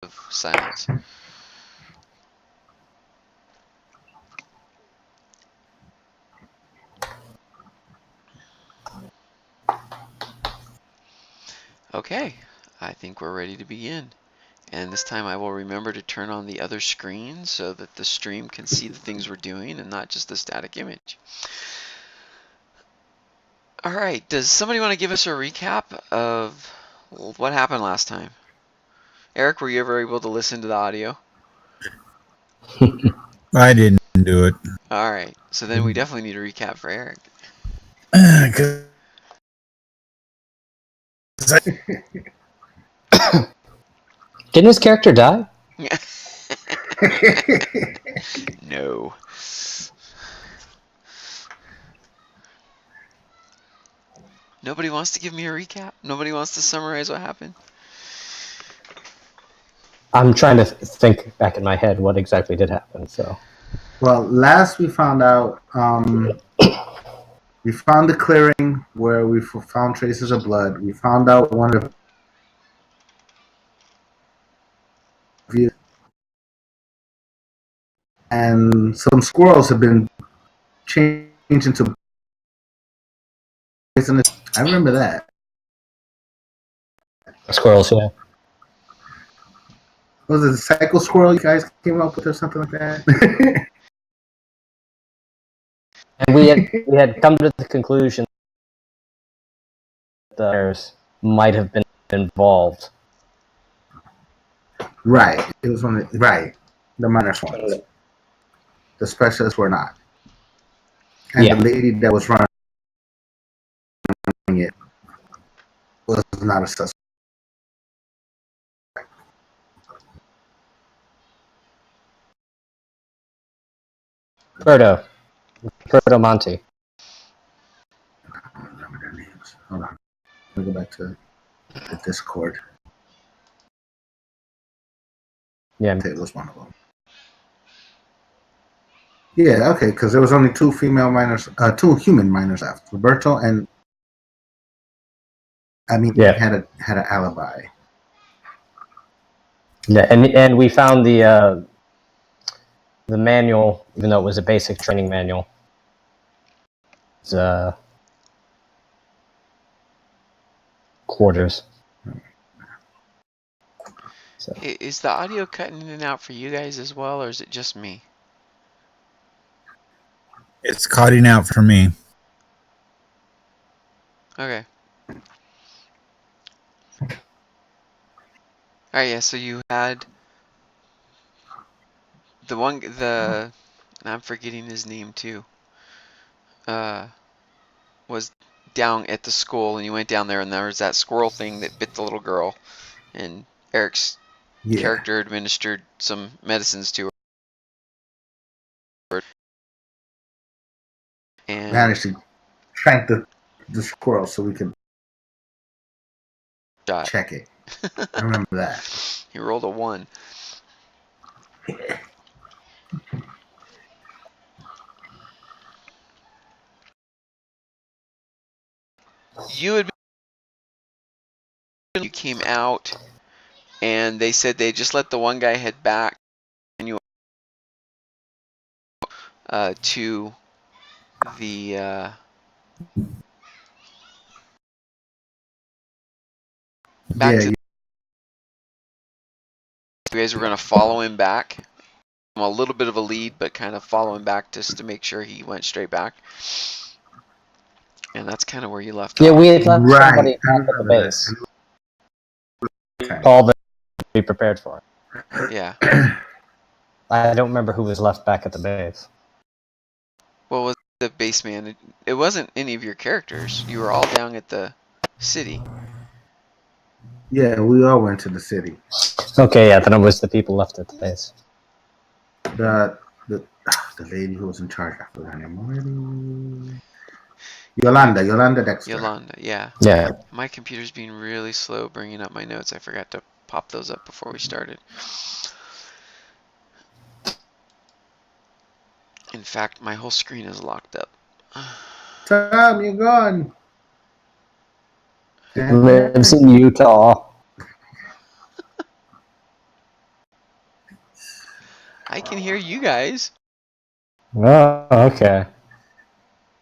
of silence. Okay, I think we're ready to begin. And this time I will remember to turn on the other screen so that the stream can see the things we're doing and not just the static image. Alright, does somebody want to give us a recap of what happened last time? Eric, were you ever able to listen to the audio? I didn't do it. Alright, so then we definitely need a recap for Eric. Didn't his character die? No. Nobody wants to give me a recap? Nobody wants to summarize what happened? I'm trying to think back in my head what exactly did happen. So, well, last we found out, we found the clearing where we found traces of blood. We found out one of the and some squirrels have been changed into poisonous. I remember that. squirrels, yeah. Was it the cycle squirrel you guys came up with or something like that? And we had come to the conclusion that the bears might have been involved. Right. It was right. The minor ones. The specialists were not. And Yeah. the lady that was running it was not a suspect. Proto Monty. I don't remember their names. Hold on. Let me go back to the Discord. Yeah. It was one of them. Yeah, okay, because there was only two female minors, two human minors left. Roberto and had an alibi. Yeah, and we found the manual, even though it was a basic training manual. It's quarters. So. Is the audio cutting in and out for you guys as well, or is it just me? It's cutting out for me. Okay. Alright, yeah, so you had I'm forgetting his name too. Was down at the school, and you went down there and there was that squirrel thing that bit the little girl, and Eric's character administered some medicines to her. And managed to shank the squirrel so we could check it. I remember that. He rolled a 1. You came out, and they said they just let the one guy head back, and you to the back to. You guys were going to follow him back. A little bit of a lead, but kind of follow him back just to make sure he went straight back. And that's kind of where you left off. Yeah, we had left somebody back at the base. All that to be prepared for. Yeah. I don't remember who was left back at the base. Well, was the base man? It wasn't any of your characters. You were all down at the city. Yeah, we all went to the city. Okay, yeah, then it was the people left at the base. The lady who was in charge, I forgot her name already. Yolanda Dexter. Yolanda, yeah. Yeah. My computer's being really slow bringing up my notes. I forgot to pop those up before we started. In fact, my whole screen is locked up. Tom, you're gone. Lives in Utah. I can hear you guys. Oh, okay.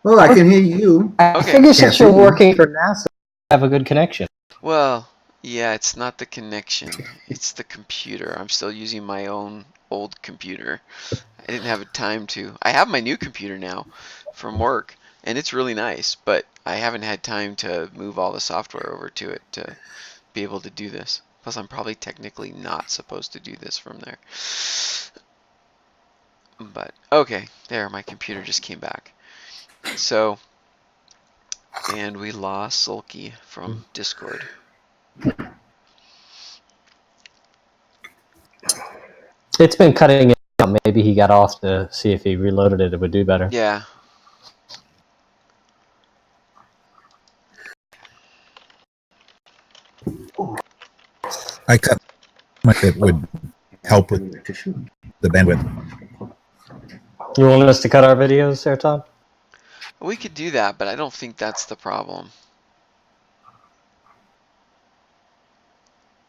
Well, I can hear you. I Okay. figure Can't since see you're you. working for NASA, you have a good connection. Well, yeah, it's not the connection. It's the computer. I'm still using my own old computer. I didn't have time to. I have my new computer now from work, and it's really nice, but I haven't had time to move all the software over to it to be able to do this. Plus, I'm probably technically not supposed to do this from there. But, okay, there, my computer just came back. So, and we lost Sulky from Discord. It's been cutting it out. Maybe he got off to see if he reloaded it, it would do better. Yeah. I cut my that would help with the bandwidth. You want us to cut our videos there, Tom? We could do that, but I don't think that's the problem.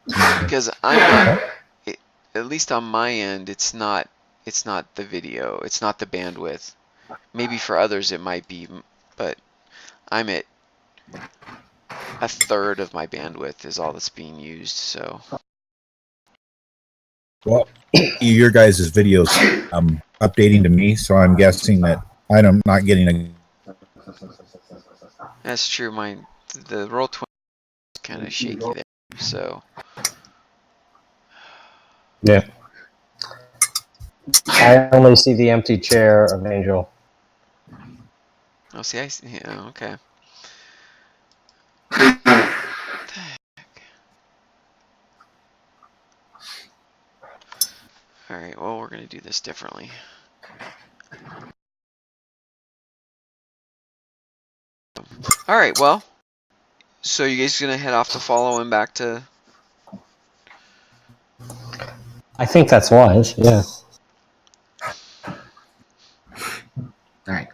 Because I'm not, at least on my end, it's not the video, it's not the bandwidth. Maybe for others it might be, but I'm at a third of my bandwidth is all that's being used, so. Well, your guys' videos updating to me, so I'm guessing that I'm not getting a. That's true, the Roll20 is kind of shaky there, so. Yeah. I only see the empty chair of Angel. Oh, see, I see, yeah, okay. Alright, well, we're going to do this differently. Alright, well, so you guys going to head off to follow him back to... I think that's wise, yeah. Alright.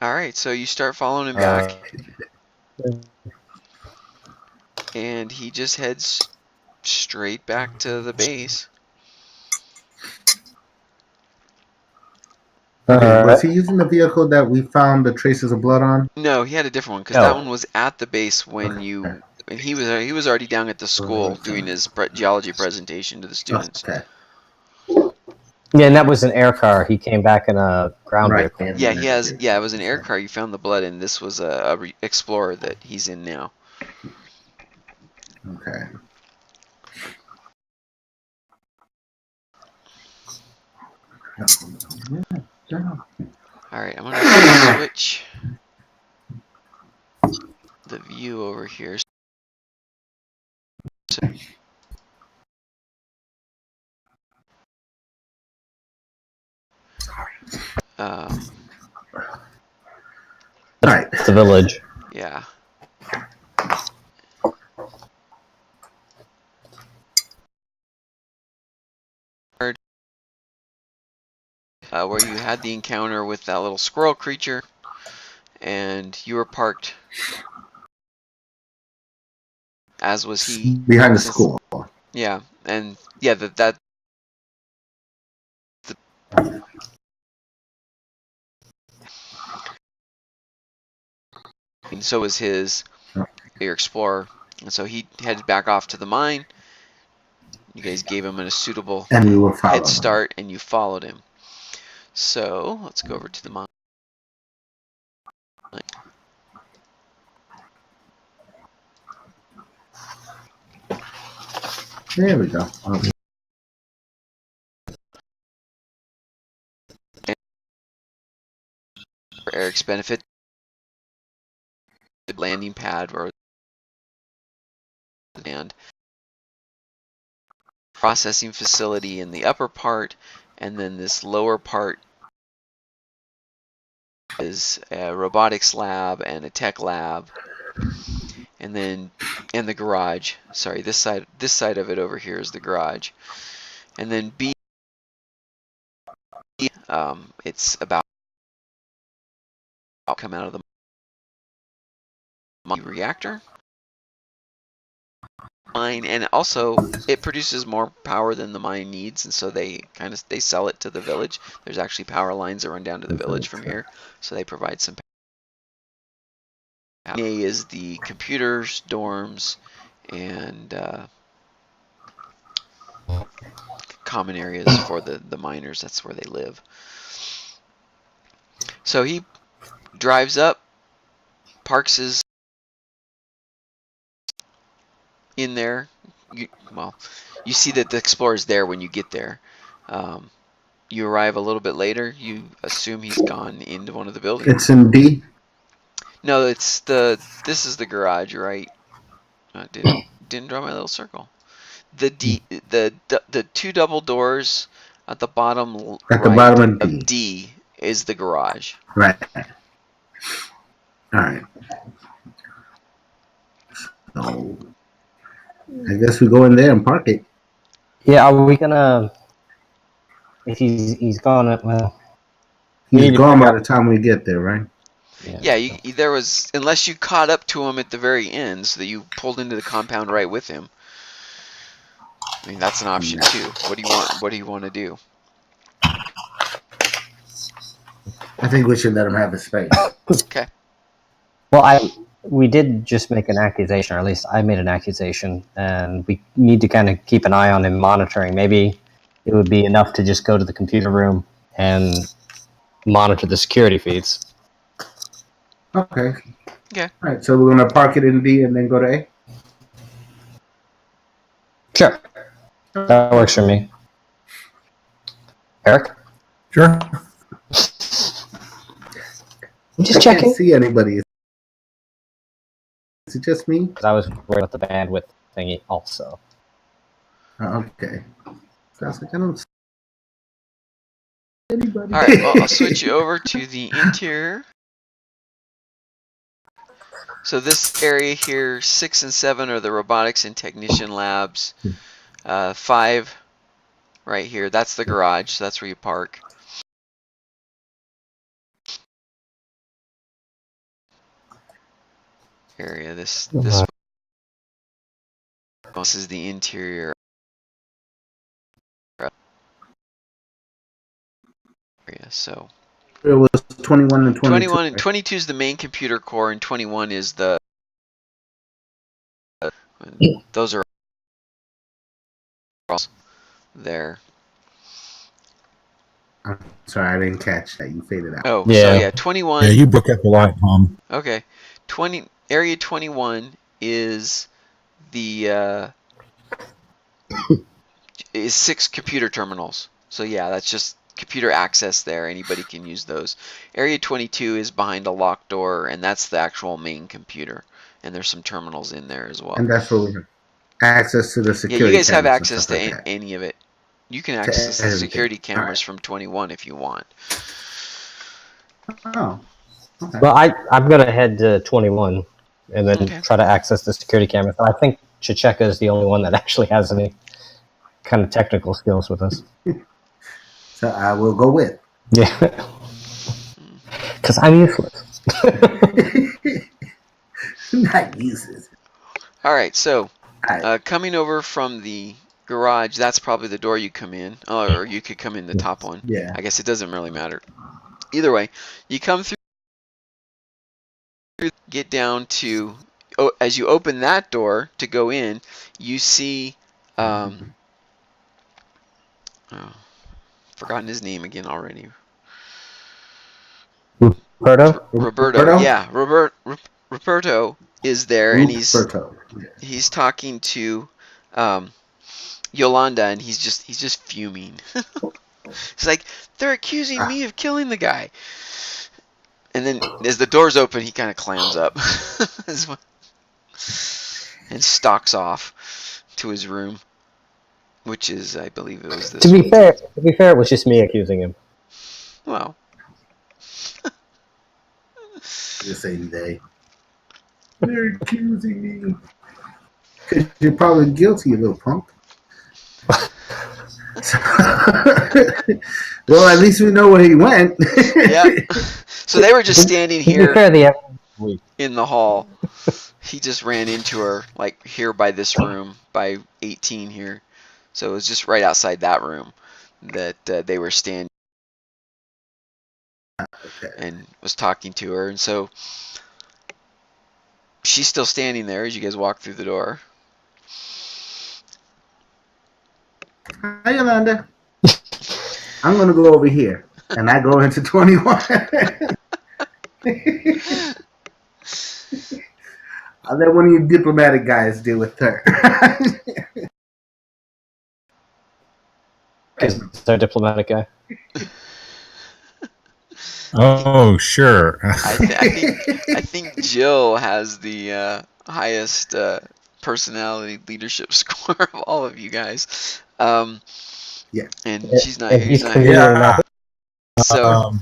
Alright, so you start following him back, and he just heads straight back to the base. Okay, was he using the vehicle that we found the traces of blood on? No, he had a different one, because No. that one was at the base when you... And he was already down at the school doing his geology presentation to the students. Okay. Yeah, and that was an air car. He came back in a ground Right. vehicle. Yeah, he has. Yeah, it was an air car. You found the blood, and this was a Explorer that he's in now. Okay. All right, I'm gonna switch the view over here. Um, Alright. The village. yeah. Where you had the encounter with that little squirrel creature, and you were parked, as was he. Behind the school. Yeah, and yeah, and so was your Explorer, and so he headed back off to the mine. You guys gave him a suitable And we were following head start, and you followed him. So let's go over to the mine. There we go. Okay. For Eric's benefit, the landing pad or and processing facility in the upper part, and then this lower part is a robotics lab and a tech lab, and then the garage. Sorry, this side of it over here is the garage, and then B. It's about come out of the reactor. mine, and also it produces more power than the mine needs, and so they sell it to the village. There's actually power lines that run down to the village from here, so they provide some power. A is the computers, dorms, and common areas for the miners. That's where they live. So he drives up, parks his in there. You see that the Explorer's there when you get there. You arrive a little bit later. You assume he's gone into one of the buildings. It's in D. No, this is the garage, right? Didn't draw my little circle. The two double doors at the bottom At the right bottom of of D is the garage. Right. All right. So I guess we go in there and park it. Yeah, are we gonna? If he's gone, well, He's gone by the time we get there, right? Yeah, there was, unless you caught up to him at the very end, so that you pulled into the compound right with him. I mean, that's an option too. What do you want? What do you want to do? I think we should let him have his space. Okay. Well, we did just make an accusation, or at least I made an accusation, and we need to kind of keep an eye on him, monitoring. Maybe it would be enough to just go to the computer room and monitor the security feeds. Okay. Okay. All right. So we're gonna park it in D and then go to A. Sure, that works for me. Eric? Sure. I'm just I checking. can't see anybody. Is it just me? Because I was worried about the bandwidth thingy also. Okay. Sounds like I don't see anybody. All right. Well, I'll switch you over to the interior. So this area here, 6 and 7 are the robotics and technician labs. 5 right here, that's the garage. So that's where you park. Area. This is the interior area. So It was 21 and 22. 21 and 22 is the main computer core, and 21 is the. Those are there. I'm sorry, I didn't catch that. You faded out. Oh, Yeah. so yeah, 21. Yeah, you broke up a lot, Tom. Okay, area 21 is the is 6 computer terminals. So yeah, that's just computer access there. Anybody can use those. Area 22 is behind a locked door, and that's the actual main computer. And there's some terminals in there as well. And that's where we have access to the security. Yeah, you guys have cameras and access stuff to like that. any of it. You can access the everything. security cameras Alright. from 21 if you want. Oh. Okay. Well, I'm going to head to 21 and then Okay. try to access the security cameras. I think Chicheka is the only one that actually has any kind of technical skills with us. So I will go with. Yeah. Because I'm useless. Not useless. All right, so Alright. coming over from the garage, that's probably the door you come in, or you could come in the top one. Yeah. I guess it doesn't really matter. Either way, you come through, get down to, as you open that door to go in, you see, forgotten his name again already. Roberto? Roberto, yeah, Roberto is there, and he's talking to Yolanda, and he's just fuming. He's like, they're accusing me of killing the guy. And then as the doors open, he kind of clams up and stalks off to his room, which is, I believe it was this. To be fair, it was just me accusing him. Well, The same day. They're accusing me. Because you're probably guilty, you little punk. Well, at least we know where he went. yeah. So they were just standing To be here. fair, the evidence week. in the hall. He just ran into her, like here by this room, by 18 here. So it was just right outside that room that they were standing and was talking to her. And so she's still standing there as you guys walk through the door. Hi, Yolanda. I'm going to go over here. And I go into 21. I'll let one of you diplomatic guys deal with her. Is our diplomatic guy? Oh, sure. I think Jill has the highest personality leadership score of all of you guys. Yeah. And she's not And here. he's She's not convenient here. Yeah. enough. So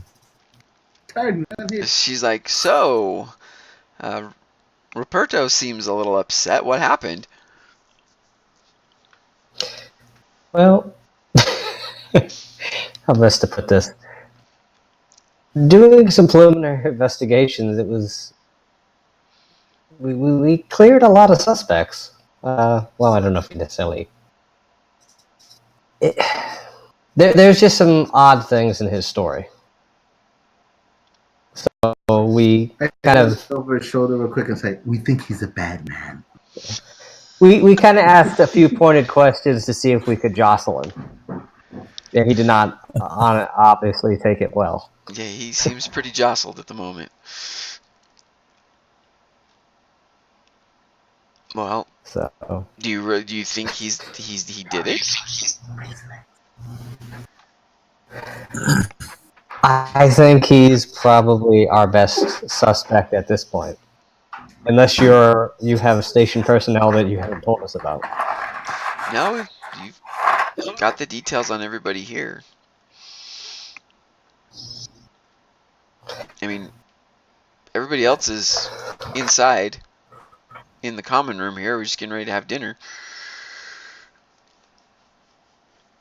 Sorry, she's like, so Ruperto seems a little upset. What happened? Well, how best to put this? Doing some preliminary investigations, it was we cleared a lot of suspects. Well, I don't know if we necessarily. There's just some odd things in his story. So we I kind look of over his shoulder real quick and say, we think he's a bad man. we kind of asked a few pointed questions to see if we could jostle him, and he did not obviously take it well. Yeah, he seems pretty jostled at the moment. Well, So do you think he did it? I think he's probably our best suspect at this point, unless you have station personnel that you haven't told us about. No, you've got the details on everybody here. I mean, everybody else is inside in the common room here. We're just getting ready to have dinner.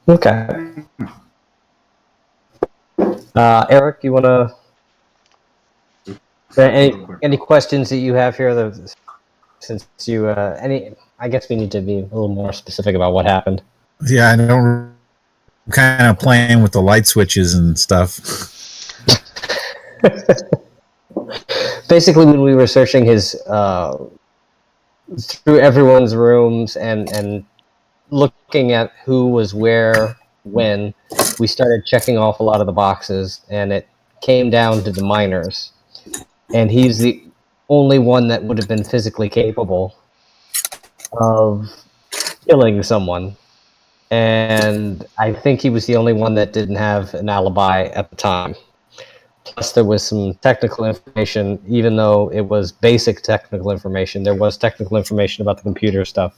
Okay. Eric, you want to? Any questions that you have here? Since you I guess we need to be a little more specific about what happened. Yeah, I don't. I'm kind of playing with the light switches and stuff. Basically, when we were searching his through everyone's rooms and looking at who was where when, we started checking off a lot of the boxes, and it came down to the miners. And he's the only one that would have been physically capable of killing someone. And I think he was the only one that didn't have an alibi at the time. Plus, there was some technical information, even though it was basic technical information. There was technical information about the computer stuff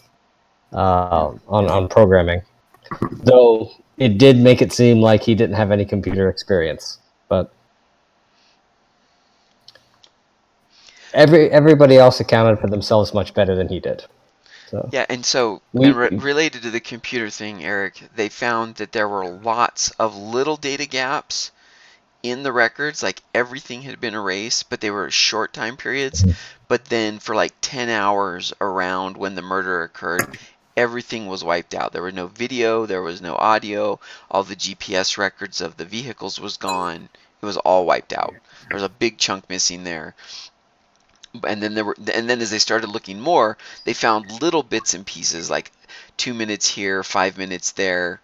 on programming. Though it did make it seem like he didn't have any computer experience. But everybody else accounted for themselves much better than he did. So Yeah, and so related to the computer thing, Eric, they found that there were lots of little data gaps in the records. Like everything had been erased, but they were short time periods. But then for like 10 hours around when the murder occurred, everything was wiped out. There was no video, there was no audio, all the GPS records of the vehicles was gone. It was all wiped out. There was a big chunk missing there. And then as they started looking more, they found little bits and pieces, like 2 minutes here, 5 minutes there,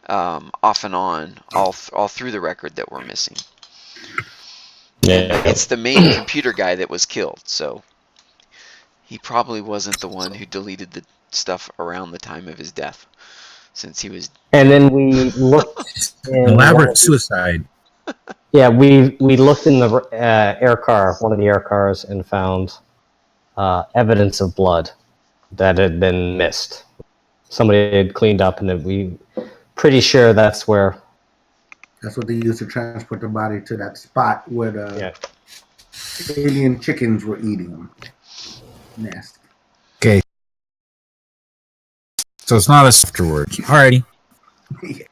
off and on, all through the record that were missing. yeah, It's the main computer guy that was killed, so he probably wasn't the one who deleted the stuff around the time of his death, since he was. And then we looked. Elaborate suicide. Yeah, we looked in the air car, one of the air cars, and found evidence of blood that had been missed. Somebody had cleaned up, and we pretty sure that's where. That's what they used to transport the body to that spot where the alien chickens were eating them. Nasty. Okay. So it's not us afterwards. Alrighty. Yeah.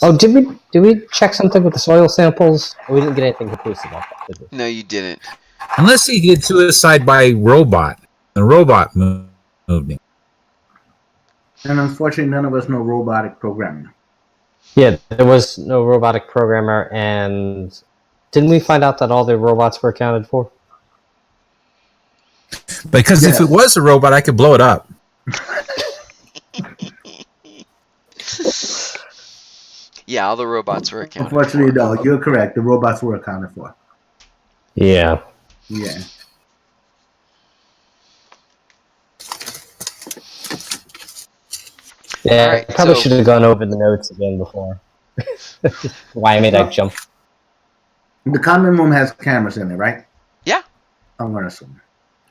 Oh, did we check something with the soil samples? We didn't get anything conclusive about that, did we? No, you didn't. Unless he did suicide by robot. The robot moved him. And unfortunately, none of us know robotic programming. Yeah, there was no robotic programmer, and didn't we find out that all the robots were accounted for? Because if it was a robot, I could blow it up. Yeah, all the robots were accounted Unfortunately, for. no, you're correct. The robots were accounted for. Yeah. Yeah. Yeah, Alright, I probably so- should have gone over the notes again before. Why I made that jump. The common room has cameras in it, right? Yeah. I'm going to assume.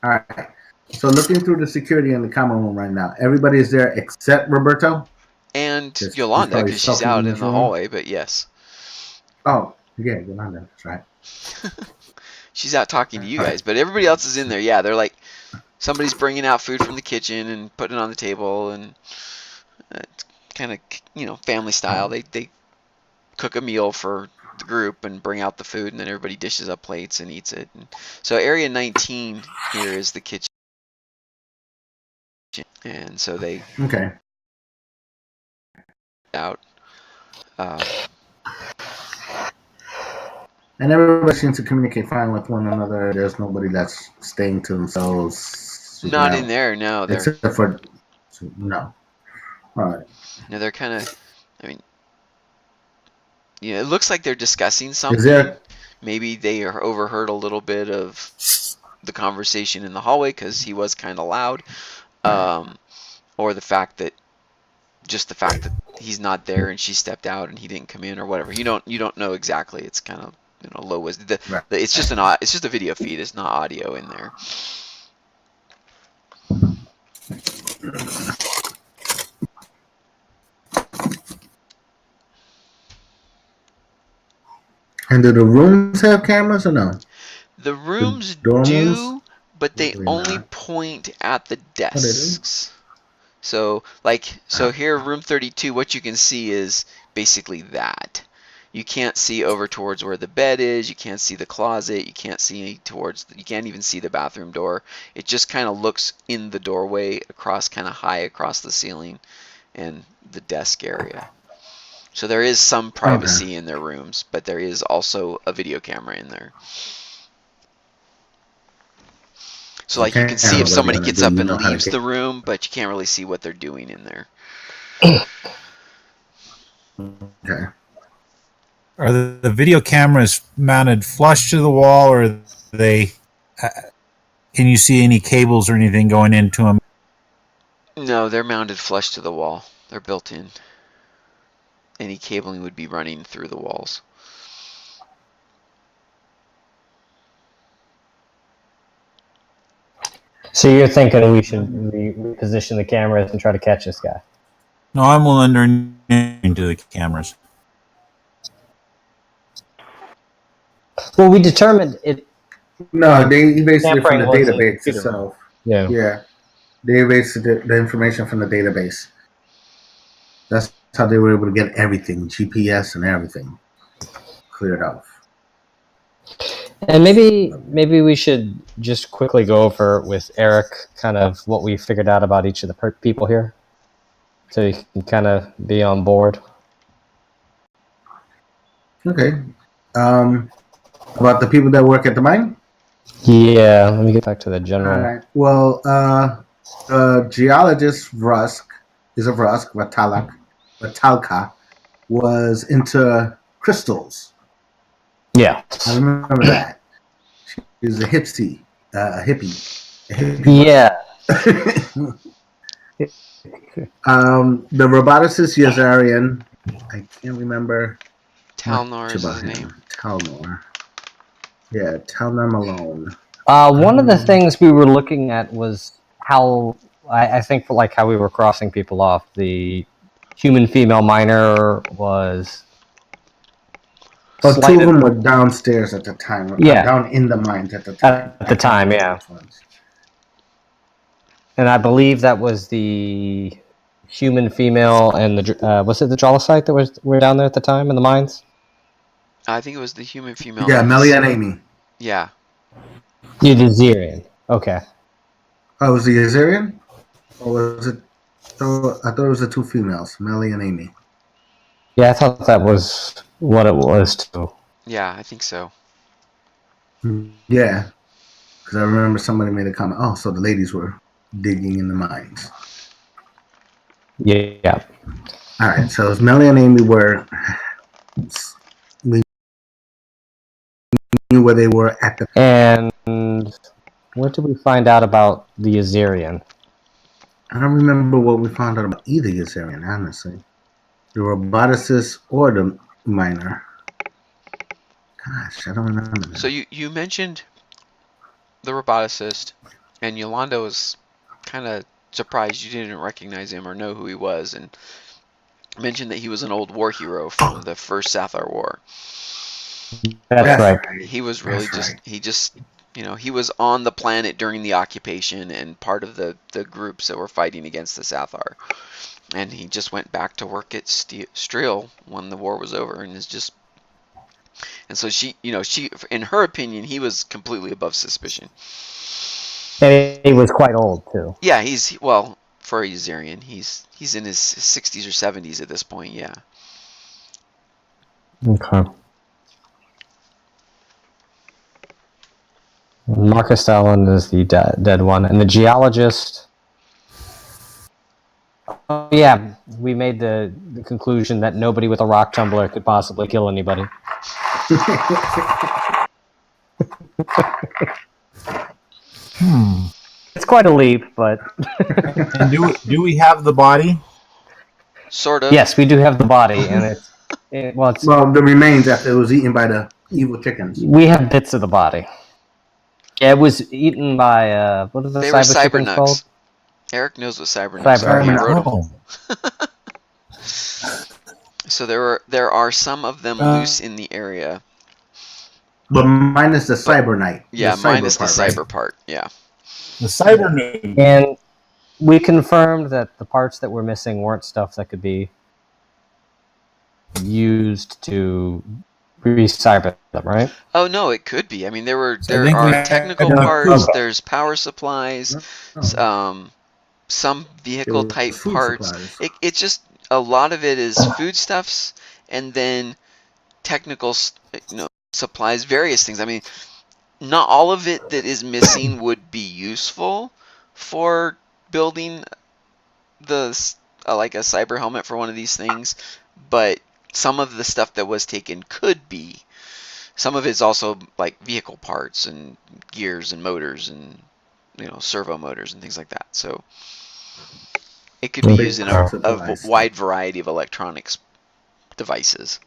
All right. So looking through the security in the common room right now, everybody is there except Roberto? And He's Yolanda, probably because she's sulking out in in his the room. hallway, but yes. Oh, yeah, Yolanda, that's right. She's out talking to you guys, but everybody else is in there. Yeah, they're like, somebody's bringing out food from the kitchen and putting it on the table, and it's kind of, family style. They cook a meal for the group and bring out the food, and then everybody dishes up plates and eats it. And so area 19 here is the kitchen, and so they Okay. out. And everybody seems to communicate fine with one another. There's nobody that's staying to themselves. Not in there, no. They're Except for, no. All right. no, they're kind of. I mean, it looks like they're discussing something. Is there, Maybe they overheard a little bit of the conversation in the hallway because he was kind of loud, or the fact that he's not there and she stepped out and he didn't come in or whatever. You don't know exactly. It's kind of low was Right. it's just a video feed. It's not audio in there. and do the rooms have cameras or no? The rooms dorm do, rooms? but they Really only not. point at the do? desks. So here, room 32, what you can see is basically that. You can't see over towards where the bed is. You can't see the closet. You can't even see the bathroom door. It just kind of looks in the doorway across, kind of high across the ceiling and the desk area. So there is some privacy in their rooms, but there is also a video camera in there. So like you can see if somebody gets up and leaves the room, but you can't really see what they're doing in there. Okay. Are the video cameras mounted flush to the wall, or are they? Can you see any cables or anything going into them? No, they're mounted flush to the wall. They're built in. Any cabling would be running through the walls. So you're thinking we should reposition the cameras and try to catch this guy? No, I'm wondering into the cameras. Well, we determined it. No, they basically from the Tampering was a database computer. itself. Yeah. Yeah. They erased the information from the database. That's how they were able to get everything, GPS and everything, cleared off. And maybe we should just quickly go over with Eric kind of what we figured out about each of the people here, so you can kind of be on board. Okay. About the people that work at the mine? Yeah, let me get back to the general. All right. Well, geologist Vatalka, was into crystals. Yeah. I remember that. She was a hippie. Yeah. The roboticist Yazarian, I can't remember. Talnor is his name. Talnor. Yeah, Talnor Malone. One of the things we were looking at was how I think like how we were crossing people off. The human female miner was. Oh, two of them were downstairs at the time. Yeah. Down in the mines at the time. At the time, yeah. And I believe that was the human female and the was it the Jolosite that were down there at the time in the mines? I think it was the human female. Yeah, Melly and Amy. Yeah. You did Zirian. Okay. Oh, was the Azarian? Or was it? Oh, I thought it was the two females, Melly and Amy. Yeah, I thought that was what it was too. Yeah, I think so. Yeah, because I remember somebody made a comment. Oh, so the ladies were digging in the mines. Yeah. All right, so as Melly and Amy were, we knew where they were at the. And what did we find out about the Azirian? I don't remember what we found out about either Azarian, honestly. The roboticist or the miner. Gosh, I don't remember So now. you mentioned the roboticist, and Yolanda was kind of surprised you didn't recognize him or know who he was, and mentioned that he was an old war hero from the first Sathar War. That's But right. he was really That's right. he just he was on the planet during the occupation and part of the groups that were fighting against the Sathar. And he just went back to work at Streel when the war was over, and is just and so she in her opinion he was completely above suspicion. And he was quite old too. Yeah, he's well for a Uzarian, he's in his 60s or 70s at this point. Yeah. Okay. Marcus Allen is the dead one, and the geologist. Oh yeah, we made the conclusion that nobody with a rock tumbler could possibly kill anybody. It's quite a leap, but And do we have the body? Sort of. yes, we do have the body, and it's Well, the remains after it was eaten by the evil chickens. we have bits of the body. Yeah, it was eaten by what are the They were cyber chickens cybernugs. called? Eric knows what cybernugs are. Cybernugs. He wrote them. Oh, So there are some of them loose in the area. But minus the cyber knight. Yeah, the minus the part, cyber right? part. Yeah. the cyber nude. And we confirmed that the parts that were missing weren't stuff that could be used to re-cyber them, right? Oh no, it could be. I mean, there I think are we technical had parts. food. There's power supplies. Oh, Some it vehicle was type food parts. supplies. It's just a lot of it is foodstuffs, and then technical supplies, various things. I mean, not all of it that is missing would be useful for building like a cyber helmet for one of these things, but some of the stuff that was taken could be. Some of it's also like vehicle parts and gears and motors and servo motors and things like that. So it could be Big used in power a supplies. wide variety of electronics devices.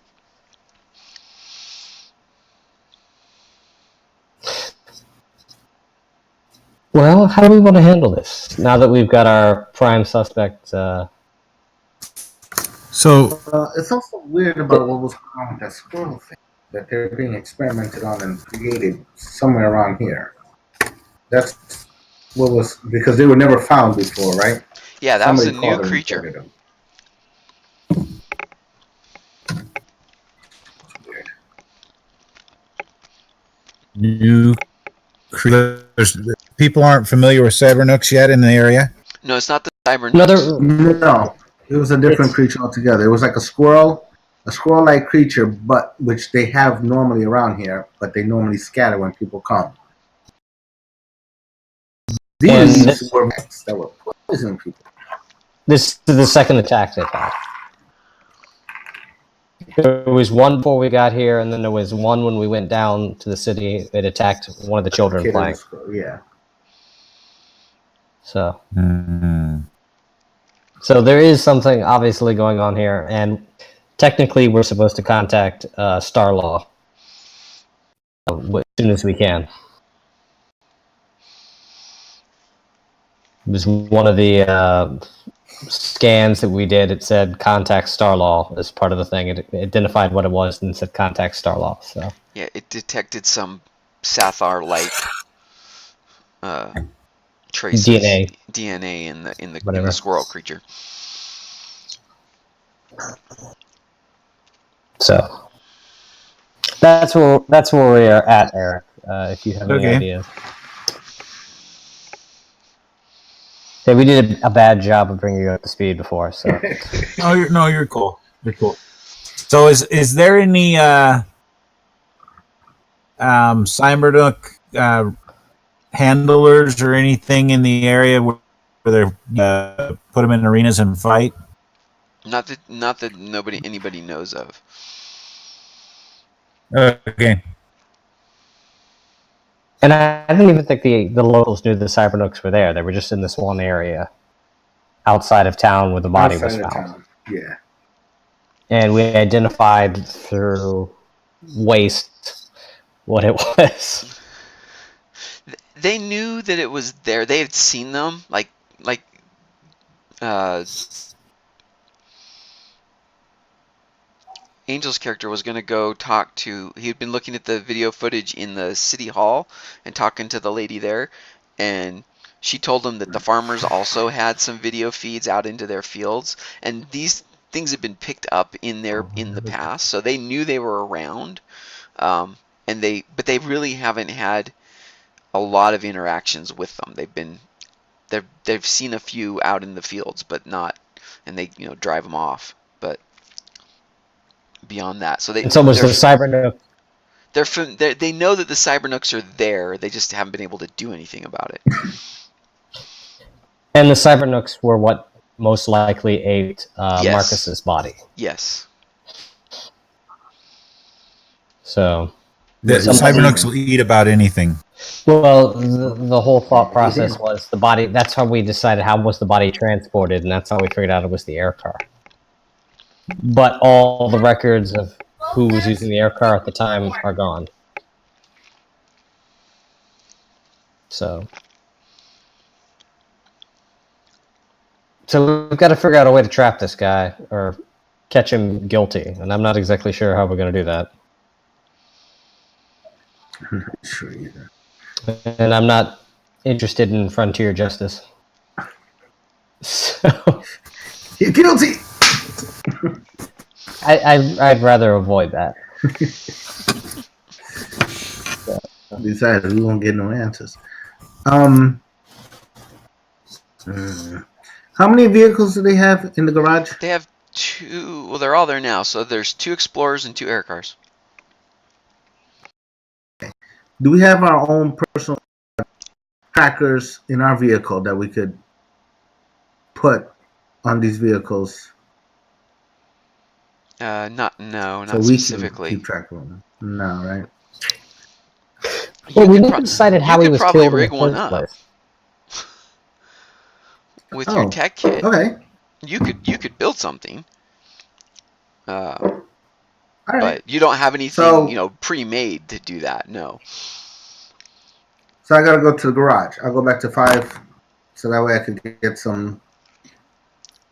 Well, how do we want to handle this now that we've got our prime suspect? So It's also weird about what was going on with that squirrel thing that they're being experimented on and created somewhere around here. That's what was because they were never found before, right? Yeah, that was a Somebody new called and creature. reported them. Weird. new creatures. People aren't familiar with cybernooks yet in the area. No, it's not the cyber Another. No, it was a different creature altogether. It was like a squirrel-like creature, but which they have normally around here, but they normally scatter when people come. These were rats that were poisoning people. This is the second attack they've had. There was one before we got here, and then there was one when we went down to the city. It attacked one of the children Kid playing. Yeah. So there is something obviously going on here, and technically we're supposed to contact Starlaw as soon as we can. It was one of the scans that we did. It said contact Starlaw as part of the thing. It identified what it was and said contact Starlaw. So Yeah, it detected some Sathar-like traces, DNA in the squirrel creature. So that's where we are at, Eric. if you have any Okay. ideas. Yeah, we did a bad job of bringing you up to speed before, so. You're cool. You're cool. So is there any Cyberduck handlers or anything in the area where they put them in arenas and fight? Not that anybody knows of. Okay. And I didn't even think the locals knew the Cybernooks were there. They were just in this one area outside of town where the body was Outside of found. town. Yeah. And we identified through waste what it was. They knew that it was there. They had seen them, like Angel's character was going to go talk to. He had been looking at the video footage in the city hall and talking to the lady there, and she told him that the farmers also had some video feeds out into their fields, and these things had been picked up in the past, so they knew they were around, but they really haven't had a lot of interactions with them. They've seen a few out in the fields, but not, and they drive them off, but beyond that, so It's almost the Cybernook. they know that the Cybernooks are there. They just haven't been able to do anything about it. And the Cybernooks were what most likely ate Yes. Marcus's body. Yes. So The Cybernooks will eat about anything. well, the whole thought process was the body. That's how we decided how was the body transported, and that's how we figured out it was the air car. But all the records of who was using the air car at the time are gone. So we've got to figure out a way to trap this guy or catch him guilty, and I'm not exactly sure how we're going to do that. I'm not sure either. And I'm not interested in frontier justice. So You're guilty. I'd rather avoid that. Besides, we won't get no answers. How many vehicles do they have in the garage? They have 2. Well, they're all there now. So there's 2 Explorers and 2 air cars. Do we have our own personal trackers in our vehicle that we could put on these vehicles? Not So we specifically. can keep track of them. No, right? Well, we could never decided how he was probably killed rig in the one first up place. with your tech kit. Okay. You could build something. All right. But you don't have anything, So- pre-made to do that. No. So I gotta go to the garage. I'll go back to 5, so that way I can get some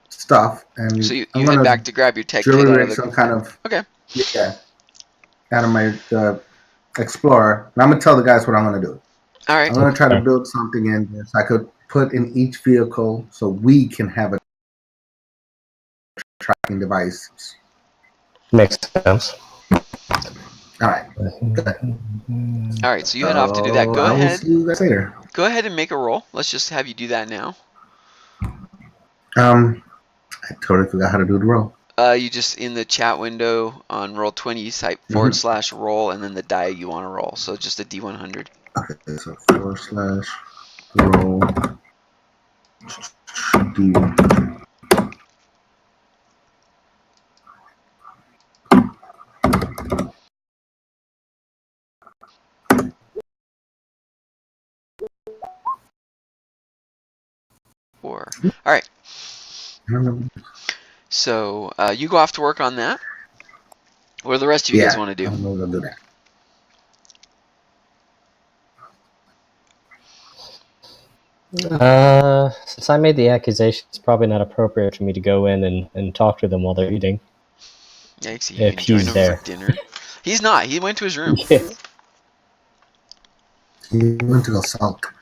stuff. And So you I'm head gonna back to grab your tech kit jury out rig of some the. kind of Okay. out of my Explorer. And I'm gonna tell the guys what I'm gonna do. All right. I'm gonna try to build something in there so I could put in each vehicle so we can have a tracking device. Makes sense. All right. All right. So you head off to do that. Go I will ahead. see you guys later. Go ahead and make a roll. Let's just have you do that now. I totally forgot how to do the roll. You just in the chat window on Roll20, you type / roll and then the die you want to roll. So just a D100. Okay, so / roll D100. All right. So you go off to work on that. What do the rest of you guys want to do? I'm gonna do that. Since I made the accusation, it's probably not appropriate for me to go in and talk to them while they're eating. Yeah, so you If can join he's him there. for dinner. He's not. He went to his room. Yeah. You went to go sulk.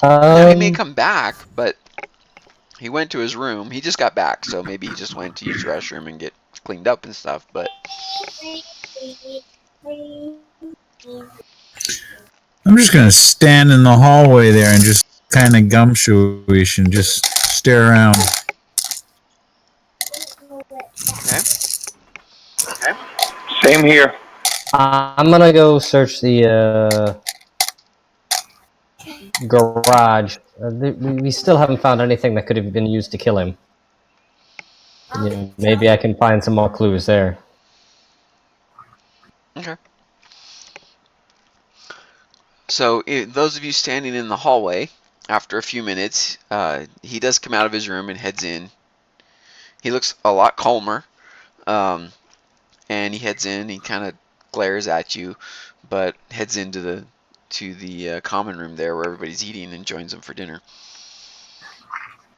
Now, he may come back, but he went to his room. He just got back, so maybe he just went to use the restroom and get cleaned up and stuff. But I'm just gonna stand in the hallway there and just kind of gumshoeish and just stare around. Okay. Same here. I'm gonna go search the garage. We still haven't found anything that could have been used to kill him. Maybe I can find some more clues there. Okay. So those of you standing in the hallway, after a few minutes, he does come out of his room and heads in. He looks a lot calmer, and he heads in. He kind of glares at you, but heads into the common room there where everybody's eating and joins them for dinner.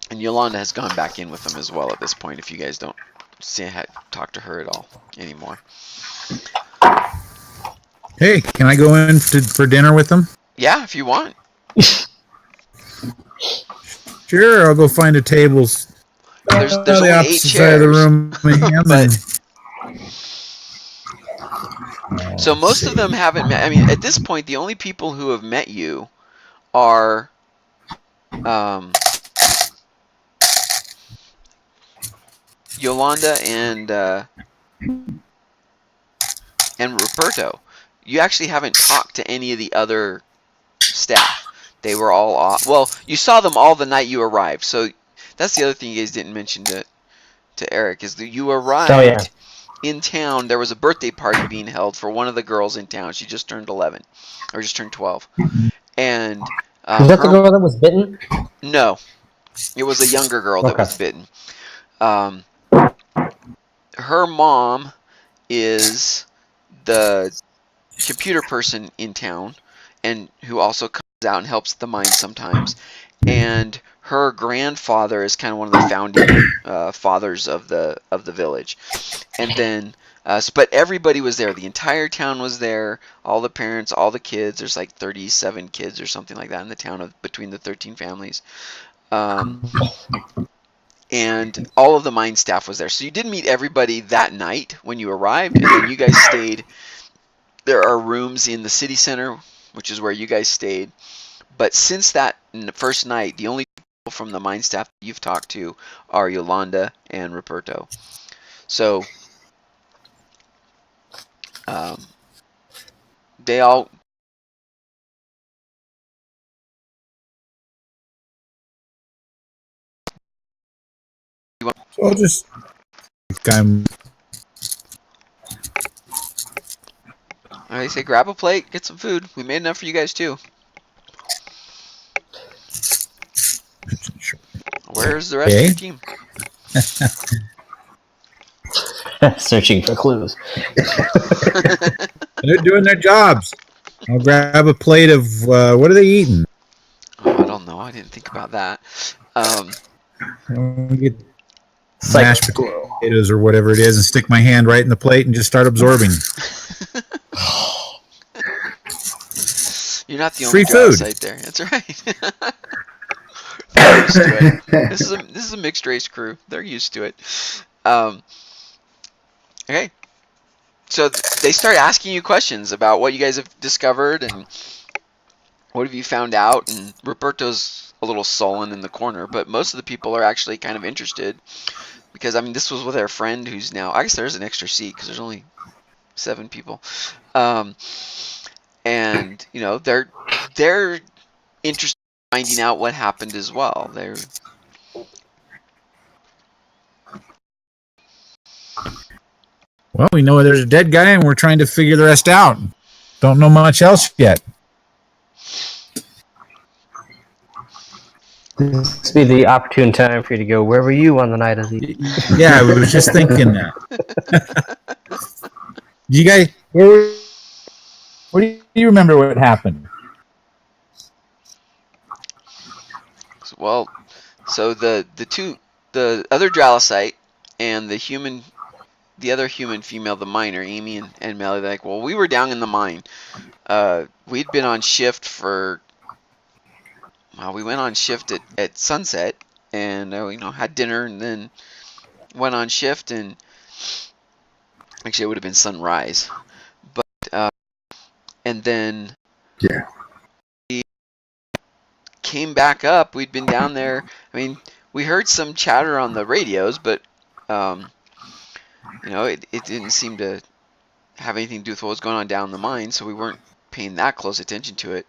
And Yolanda has gone back in with them as well at this point. If you guys don't talk to her at all anymore. Hey, can I go in for dinner with them? Yeah, if you want. Sure, I'll go find a table. There's the only 8 opposite side of the chairs. room. So most of them haven't met. I mean, at this point, the only people who have met you are Yolanda and Ruperto. You actually haven't talked to any of the other staff. They were all off. Well, you saw them all the night you arrived. So that's the other thing you guys didn't mention to Eric is that you arrived in town. There was a birthday party being held for one of the girls in town. She just turned 11 or just turned 12. And was that the girl that was bitten? No, it was a younger girl that was bitten. Her mom is the computer person in town, and who also comes out and helps the mine sometimes. And her grandfather is kind of one of the founding fathers of the village. And then, but everybody was there. The entire town was there. All the parents, all the kids. There's like 37 kids or something like that in the town between the 13 families. And all of the mine staff was there. So you did meet everybody that night when you arrived, and then you guys stayed. There are rooms in the city center, which is where you guys stayed. But since that first night, the only people from the mine staff that you've talked to are Yolanda and Ruperto. So they all... So I'll just... I say grab a plate, get some food. We made enough for you guys too. Where's the rest of your team? Searching for clues. They're doing their jobs. I'll grab a plate of what are they eating? Oh, I don't know. I didn't think about that. I'll get mashed potatoes or whatever it is and stick my hand right in the plate and just start absorbing. You're not the only food right there. That's right. They're used to it. This is a mixed race crew. They're used to it. Okay. So they start asking you questions about what you guys have discovered and what have you found out. And Roberto's a little sullen in the corner, but most of the people are actually kind of interested because, I mean, this was with our friend who's now... I guess there's an extra seat because there's only 7 people. And, you know, they're interested in finding out what happened as well. Well, we know there's a dead guy and we're trying to figure the rest out. Don't know much else yet. This would be the opportune time for you to go, where were you on the night of the... Yeah, I was just thinking that. You guys, what do you remember what happened? Well, so the other Dralicite and the other human female, the miner, Amy and Melly, they're like, well, we were down in the mine. We'd been on shift for... Well, we went on shift at sunset, and you know, had dinner, and then went on shift, and actually it would have been sunrise. But and then Yeah. we came back up. We'd been down there. I mean, we heard some chatter on the radios, but it didn't seem to have anything to do with what was going on down the mine, so we weren't paying that close attention to it.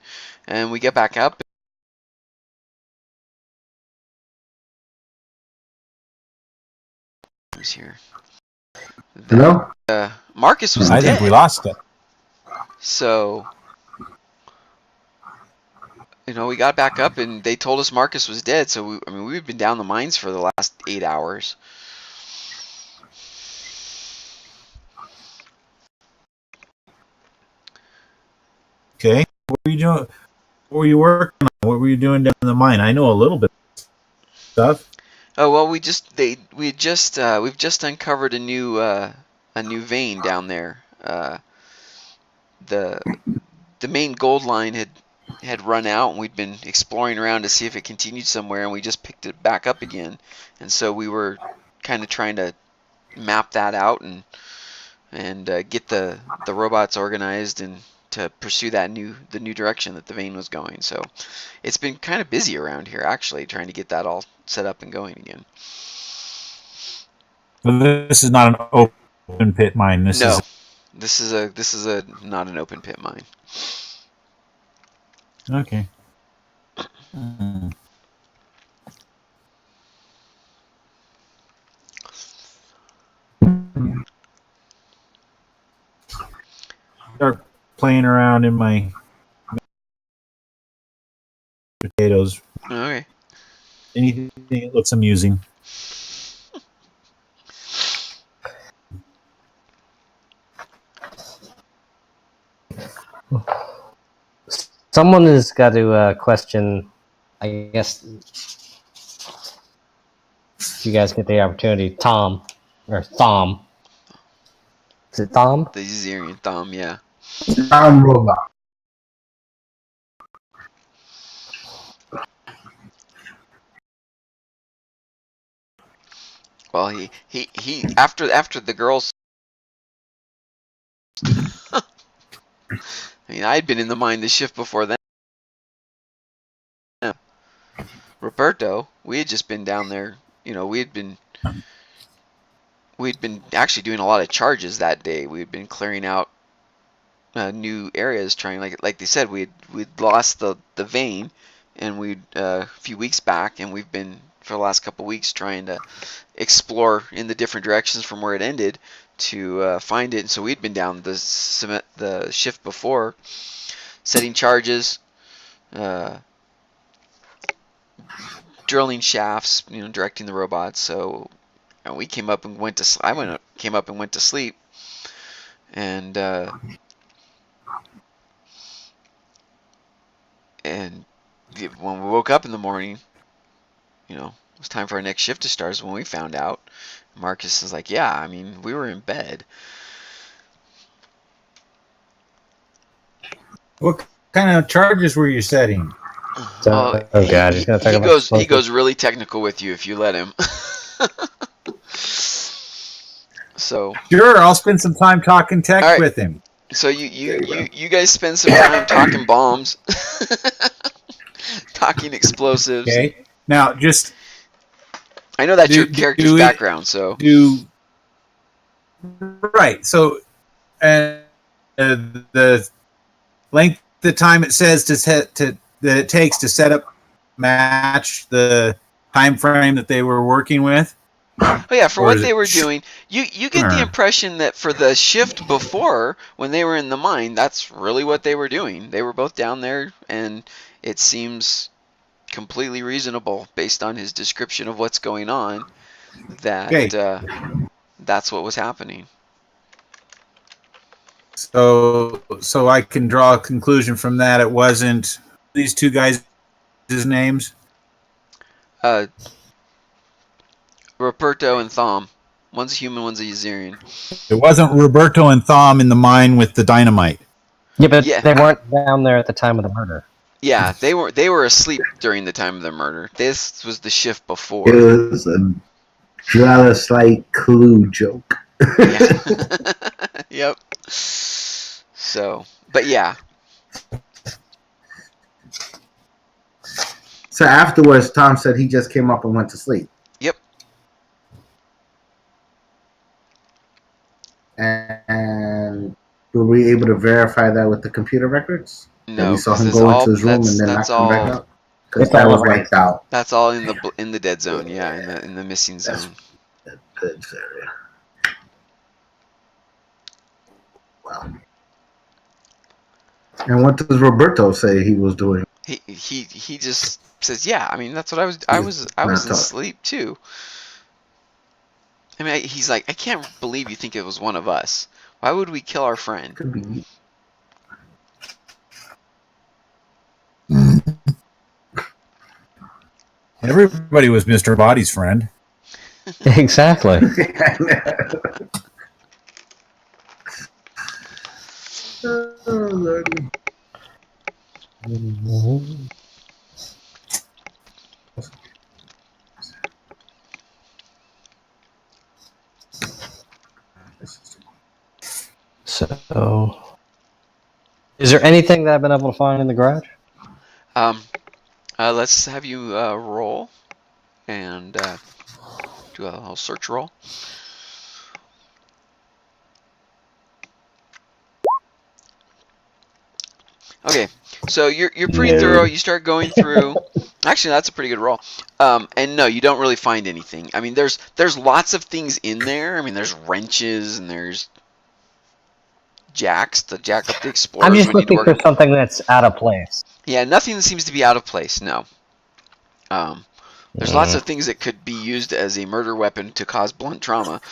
And we get back up. Here. Hello? Marcus was I dead. think we lost it. So, we got back up and they told us Marcus was dead. So, we've been down the mines for the last 8 hours. Okay. What were you doing? What were you working on? What were you doing down in the mine? I know a little bit of stuff. Oh well, we've just uncovered a new vein down there. The main gold line had run out, and we'd been exploring around to see if it continued somewhere, and we just picked it back up again. And so we were kind of trying to map that out and get the robots organized and to pursue the new direction that the vein was going. So it's been kind of busy around here, actually, trying to get that all set up and going again. Well, this is not an open pit mine. This is a not an open pit mine. Okay. Start playing around in my potatoes. Okay. Anything that looks amusing. Someone has got to question, I guess, if you guys get the opportunity, Tom, or Thom. Is it Thom? The Zerian Thom, yeah. I'm robot. Well, he after the girls. I'd been in the mine the shift before then. Roberto, we had just been down there. We'd been actually doing a lot of charges that day. We'd been clearing out new areas, trying like they said we'd lost the vein, and we'd a few weeks back, and we've been for the last couple of weeks trying to explore in the different directions from where it ended to find it. And so we'd been down the shift before, setting charges, drilling shafts, directing the robots. So we came up and went to. Came up and went to sleep, and when we woke up in the morning, it was time for our next shift to start. Is when we found out. Marcus is like, yeah, we were in bed. What kind of charges were you setting? Oh God, he's gonna talk about he goes really technical with you if you let him. So sure, I'll spend some time talking tech with him. So you guys spend some time talking bombs, talking explosives. Okay. Now, just I know that's your character's background. So right. So the length the time it says that it takes to set up match the time frame that they were working with. Oh yeah, for what they were doing, you get the impression that for the shift before, when they were in the mine, that's really what they were doing. They were both down there, and it seems completely reasonable based on his description of what's going on that that's what was happening. So I can draw a conclusion from that. It wasn't these two guys' names. Roberto and Thom. One's a human, one's a Yazirian. It wasn't Roberto and Thom in the mine with the dynamite. Yeah, but they weren't down there at the time of the murder. Yeah, they were asleep during the time of the murder. This was the shift before. It was a rather slight clue joke. Yeah. Yep. So, But yeah, So afterwards, Tom said he just came up and went to sleep. yep. And were we able to verify that with the computer records? That we No, saw because him it's go all into his room and then that's not come back all out? Because It's that all was erased. wiped out. that's all in the dead zone. Yeah, in the missing That's zone. good area. Wow. And what does Roberto say he was doing? He just says, yeah. I mean, that's what I was. He's I was not in talking. sleep too. I mean, he's like, I can't believe you think it was one of us. Why would we kill our friend? Could be. Everybody was Mr. Body's friend. Exactly. Oh, Lordy. So, is there anything that I've been able to find in the garage? Um, let's have you roll and do a little search roll. Okay, so you're pretty thorough. You start going through. Actually, that's a pretty good roll. And no, you don't really find anything. I mean, there's lots of things in there. I mean, there's wrenches and there's jacks to jack up the I'm explorers just when you'd looking work. for something that's out of place. Yeah, nothing that seems to be out of place. No. There's lots of things that could be used as a murder weapon to cause blunt trauma,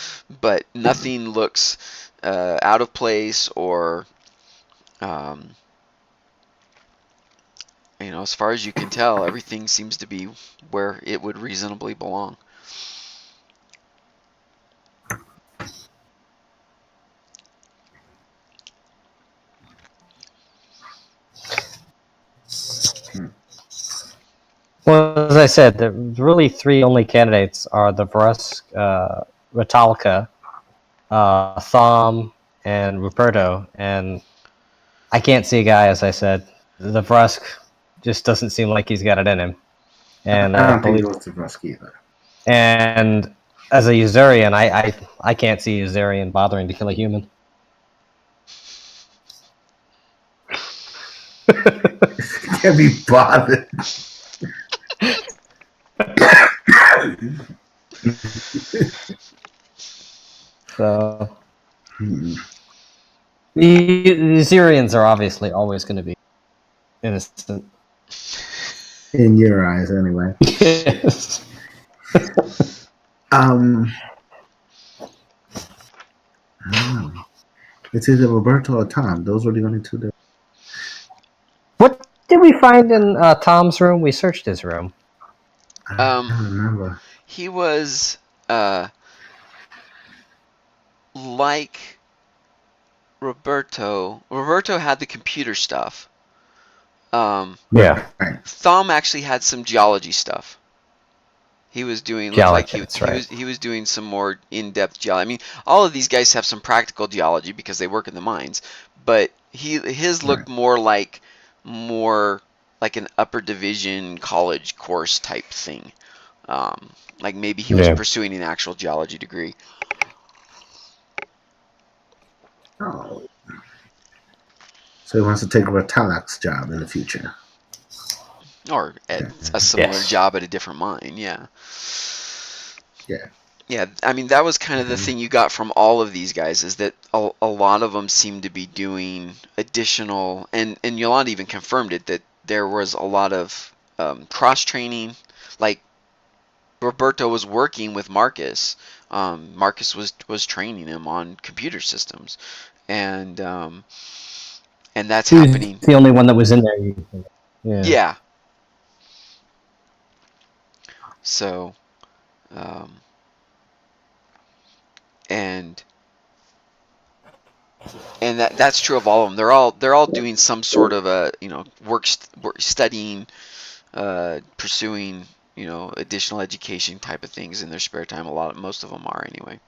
but nothing looks out of place or, as far as you can tell, everything seems to be where it would reasonably belong. Well, as I said, the really three only candidates are the Verusk, Ratalka, Thom, and Ruperto, and I can't see a guy, as I said. The Verusk just doesn't seem like he's got it in him. And I I don't think it believe, was Tversky either. and as a Usurian, I can't see Usurian bothering to kill a human. Can't be bothered. So the Usurians are obviously always going to be innocent. In your eyes, anyway. Yes. I don't know. It's either Roberto or Tom. Those were the only two that. What did we find in Tom's room? We searched his room. I don't remember. He was like Roberto. Roberto had the computer stuff. Yeah. Right. Thom actually had some geology stuff. He was doing looked like Geology, he, that's he right. was he was doing some more in-depth geology. I mean, all of these guys have some practical geology because they work in the mines, but his looked more like an upper division college course type thing. Like maybe he was Yeah. pursuing an actual geology degree. Oh. So he wants to take a Retalak's job in the future. Or at a similar Yes. job at a different mine, yeah. Yeah. Yeah, I mean, that was kind of the thing you got from all of these guys is that a lot of them seem to be doing additional, and Yolanda even confirmed it, that there was a lot of cross-training. Like, Roberto was working with Marcus. Marcus was training him on computer systems. And that's He was happening. the only one that was in there. Yeah. Yeah. So, um, and that's true of all of them. They're all doing some sort of a work studying, pursuing additional education type of things in their spare time. Most of them are anyway.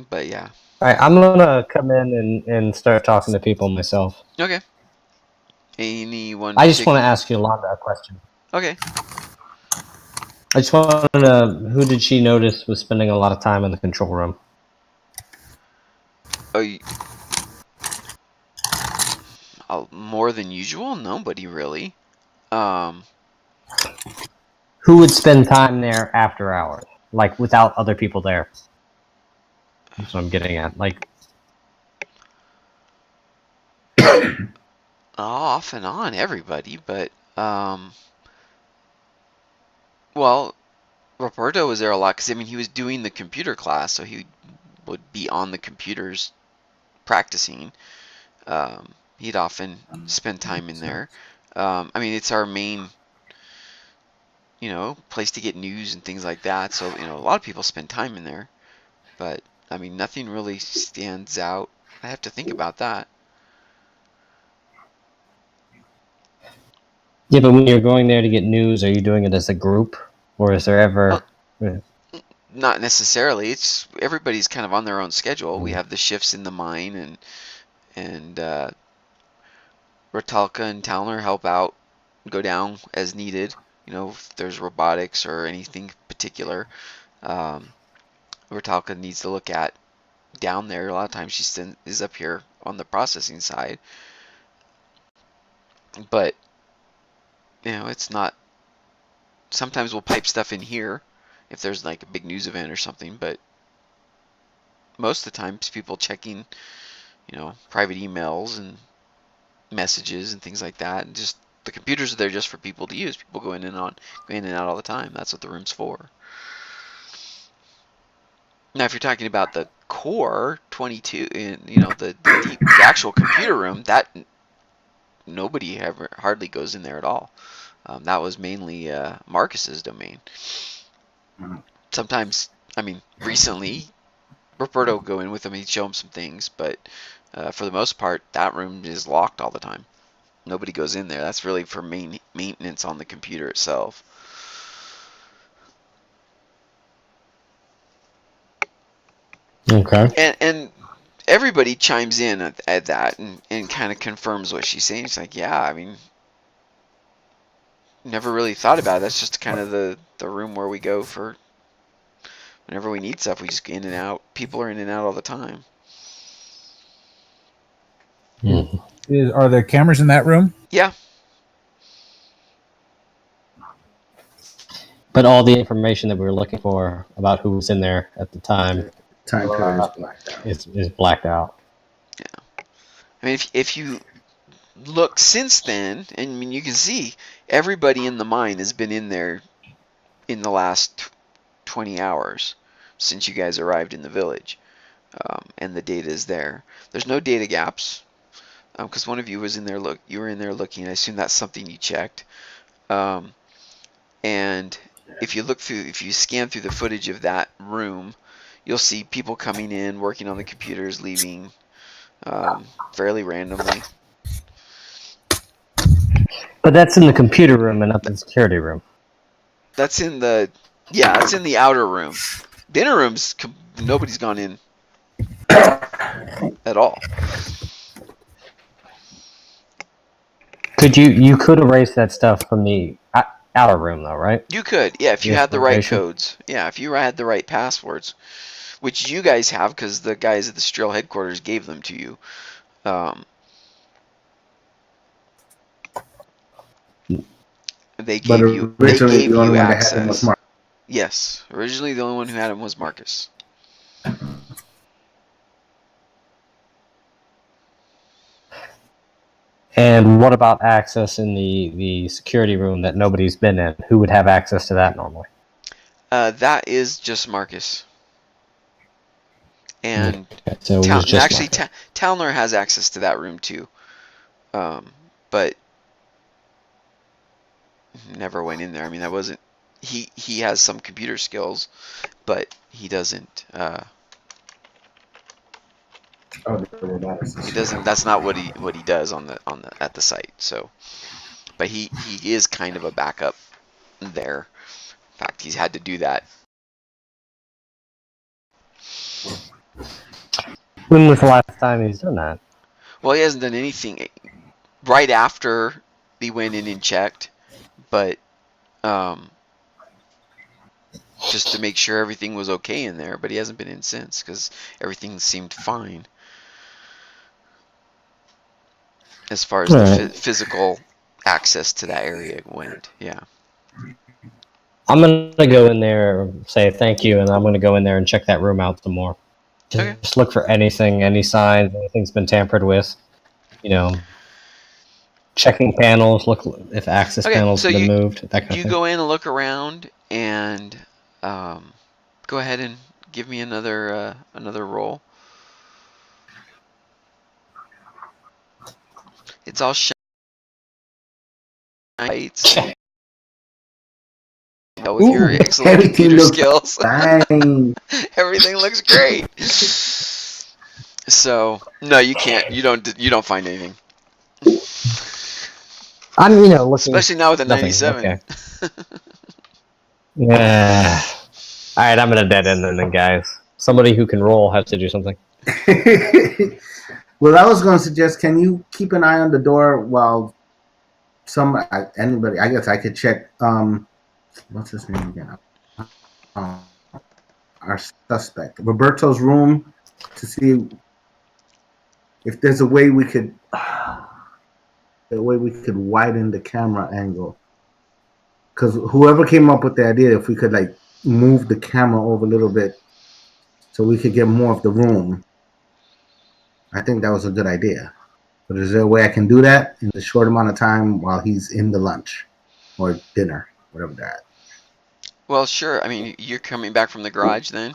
But yeah. All right, I'm gonna come in and start talking to people myself. Okay. Anyone I just want to particular? ask Yolanda a question. Okay. I just want to know, who did she notice was spending a lot of time in the control room? Oh, more than usual? Nobody really. Um, Who would spend time there after hours, like without other people there? That's what I'm getting at. Like, off and on everybody, but well, Roberto was there a lot because I mean he was doing the computer class, so he would be on the computers practicing. He'd often spend time in there. I mean, it's our main, place to get news and things like that. So, a lot of people spend time in there. But, I mean, nothing really stands out. I have to think about that. yeah, but when you're going there to get news, are you doing it as a group, or is there Well, ever? not necessarily. It's everybody's kind of on their own schedule. We have the shifts in the mine, and Ratalka and Talner help out, go down as needed. If there's robotics or anything particular, um, Ratalka needs to look at down there. A lot of times she is up here on the processing side, but it's not. Sometimes we'll pipe stuff in here if there's like a big news event or something, but most of the times people checking, private emails and messages and things like that, and just the computers are there just for people to use. People go in and out all the time. That's what the room's for. Now, if you're talking about the core 22, and the actual computer room, that nobody ever hardly goes in there at all. That was mainly Marcus's domain. Sometimes, I mean, recently, Roberto would go in with him, he'd show him some things, but for the most part, that room is locked all the time. Nobody goes in there. That's really for maintenance on the computer itself. Okay. And everybody chimes in at that and kind of confirms what she's saying. It's like, yeah, I mean, never really thought about it. That's just kind of the room where we go for whenever we need stuff. We just get in and out. People are in and out all the time. Are there cameras in that room? Yeah. But all the information that we were looking for about who was in there at the time Time period is blacked out. is blacked out. Yeah. I mean, if you look since then, and I mean, you can see everybody in the mine has been in there in the last 20 hours since you guys arrived in the village, and the data is there. There's no data gaps because one of you was in there. You were in there looking. I assume that's something you checked. And if you scan through the footage of that room, you'll see people coming in, working on the computers, leaving fairly randomly. But that's in the computer room and not the security room. That's in the outer room. The inner rooms, nobody's gone in at all. You could erase that stuff from the outer room though, right? You could, yeah, if you The had the right information? codes. Yeah, if you had the right passwords, which you guys have because the guys at the Strill headquarters gave them to you. They But gave you originally, the only one that had him was access. Mark. Yes, originally the only one who had him was Marcus. And what about access in the security room that nobody's been in? Who would have access to that normally? That is just Marcus. And Okay, so it was just actually, Talner has access to that room too, but never went in there. I mean, that wasn't he has some computer skills, but he doesn't. He doesn't. That's not what he does at the site. So, but he is kind of a backup there. In fact, he's had to do that. When was the last time he's done that? Well, he hasn't done anything right after he went in and checked, but just to make sure everything was okay in there. But he hasn't been in since because everything seemed fine as far as the physical access to that area went. Yeah. I'm gonna go in there, say thank you, and I'm gonna go in there and check that room out some more. Okay. Just look for anything, any signs, anything's been tampered with. You know, checking panels, look if access Okay. panels So have been moved, that kind of you thing. go in and look around and go ahead and give me another roll. It's all shiny lights. With your excellent Everything computer looks skills, fine. everything looks great. So no, you can't. You don't find anything. I'm, looking. Especially now with a Nothing. 97. Okay. Yeah. All right, I'm gonna dead end then, guys. Somebody who can roll has to do something. Well, I was going to suggest, can you keep an eye on the door while anybody, I guess I could check, what's his name again? Our suspect, Roberto's room, to see if there's a way we could widen the camera angle. Because whoever came up with the idea, if we could like move the camera over a little bit so we could get more of the room, I think that was a good idea. But is there a way I can do that in the short amount of time while he's in the lunch or dinner, whatever that? Well, sure. I mean, you're coming back from the garage then.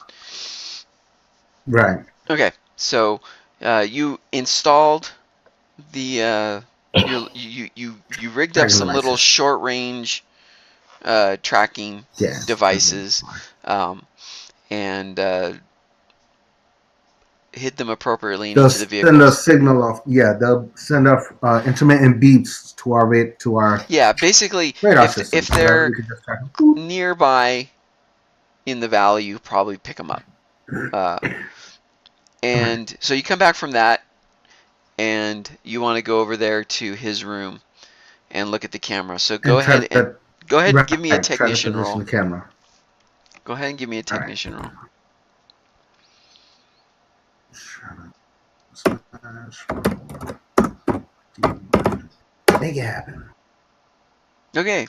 Right. Okay. So you installed the you rigged up some little short range tracking devices and hid them appropriately in each of the vehicles. Send a signal off. Yeah, they'll send off intermittent beeps to our Yeah, basically, radar if they're nearby in the valley, you probably pick them up. And so you come back from that, and you want to go over there to his room and look at the camera. So go ahead and give me a technician roll. The camera. Go ahead and give me a technician roll. Make it happen. Okay.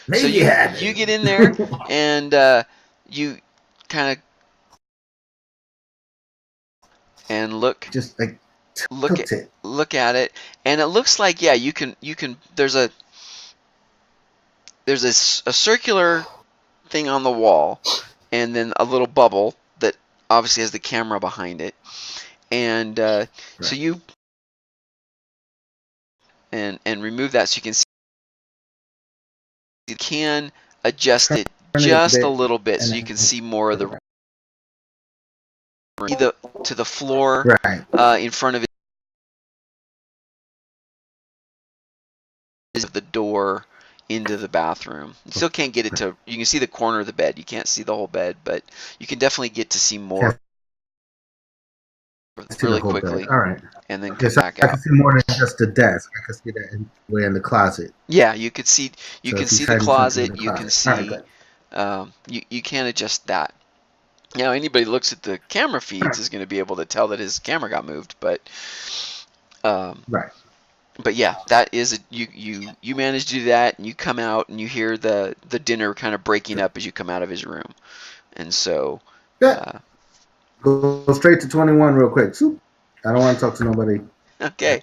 Make so it happen. You get in there and you kind of and look at it, and it looks like you can there's a circular thing on the wall, and then a little bubble that obviously has the camera behind it, and so you and remove that so you can see. You can adjust it just a little bit so you can see more of the to the floor in front of it is the door into the bathroom. You still can't get it to. You can see the corner of the bed. You can't see the whole bed, but you can definitely get to see more really quickly. All right. And then come back out. I can see more than just the desk. I can see that way in the closet. Yeah, you could see. You can see the closet. You can see. You can adjust that. Now, anybody who looks at the camera feeds is going to be able to tell that his camera got moved, but But yeah, that is you manage to do that, and you come out and you hear the dinner kind of breaking up as you come out of his room, and so go straight to 21 real quick. I don't want to talk to nobody. Okay.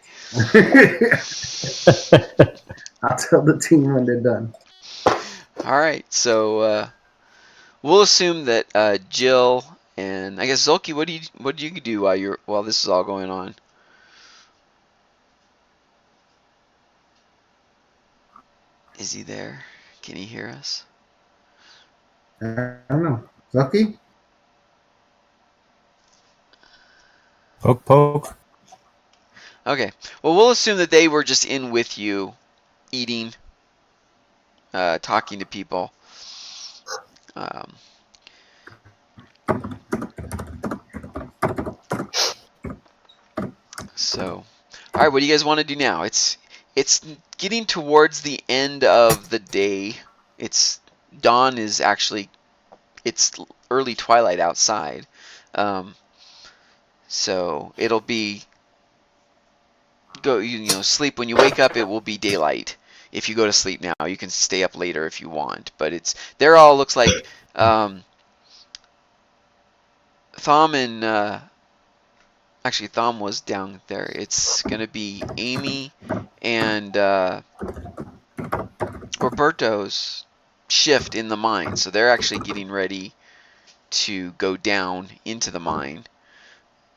I'll tell the team when they're done. All right, so we'll assume that Jill and I guess Zulki, what do you do while this is all going on? Is he there? Can he hear us? I don't know. Zulki? Poke, poke. Okay. Well, we'll assume that they were just in with you, eating, talking to people. So, all right, what do you guys want to do now? It's getting towards the end of the day. It's dawn is actually it's early twilight outside. So it'll be sleep when you wake up. It will be daylight. If you go to sleep now, you can stay up later if you want. But they're all looks like Thom and actually Thom was down there. It's gonna be Amy and Roberto's shift in the mine. So they're actually getting ready to go down into the mine,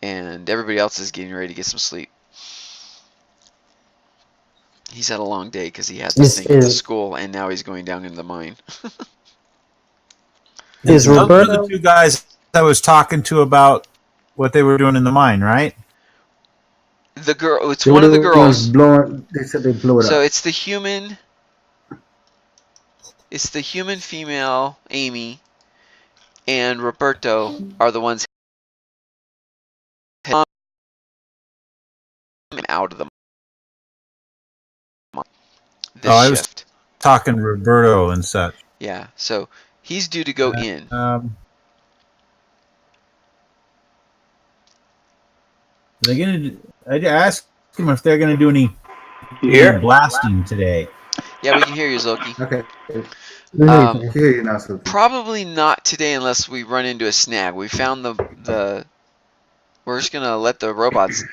and everybody else is getting ready to get some sleep. He's had a long day because he had to think of the school, and now he's going down into the mine. Is Roberto those are the two guys I was talking to about what they were doing in the mine, right? The girl, it's one of the girls. They said they blew it up. So it's the human. It's the human female, Amy, and Roberto are the ones out of the this I shift. Was talking Roberto and such. Yeah, so he's due to go in. They're gonna. I asked them if they're gonna do any blasting today. Yeah, we can hear you, Zolki. Okay. I can hear you now, Zolki. Probably not today unless we run into a snag. We found the. We're just gonna let the robots.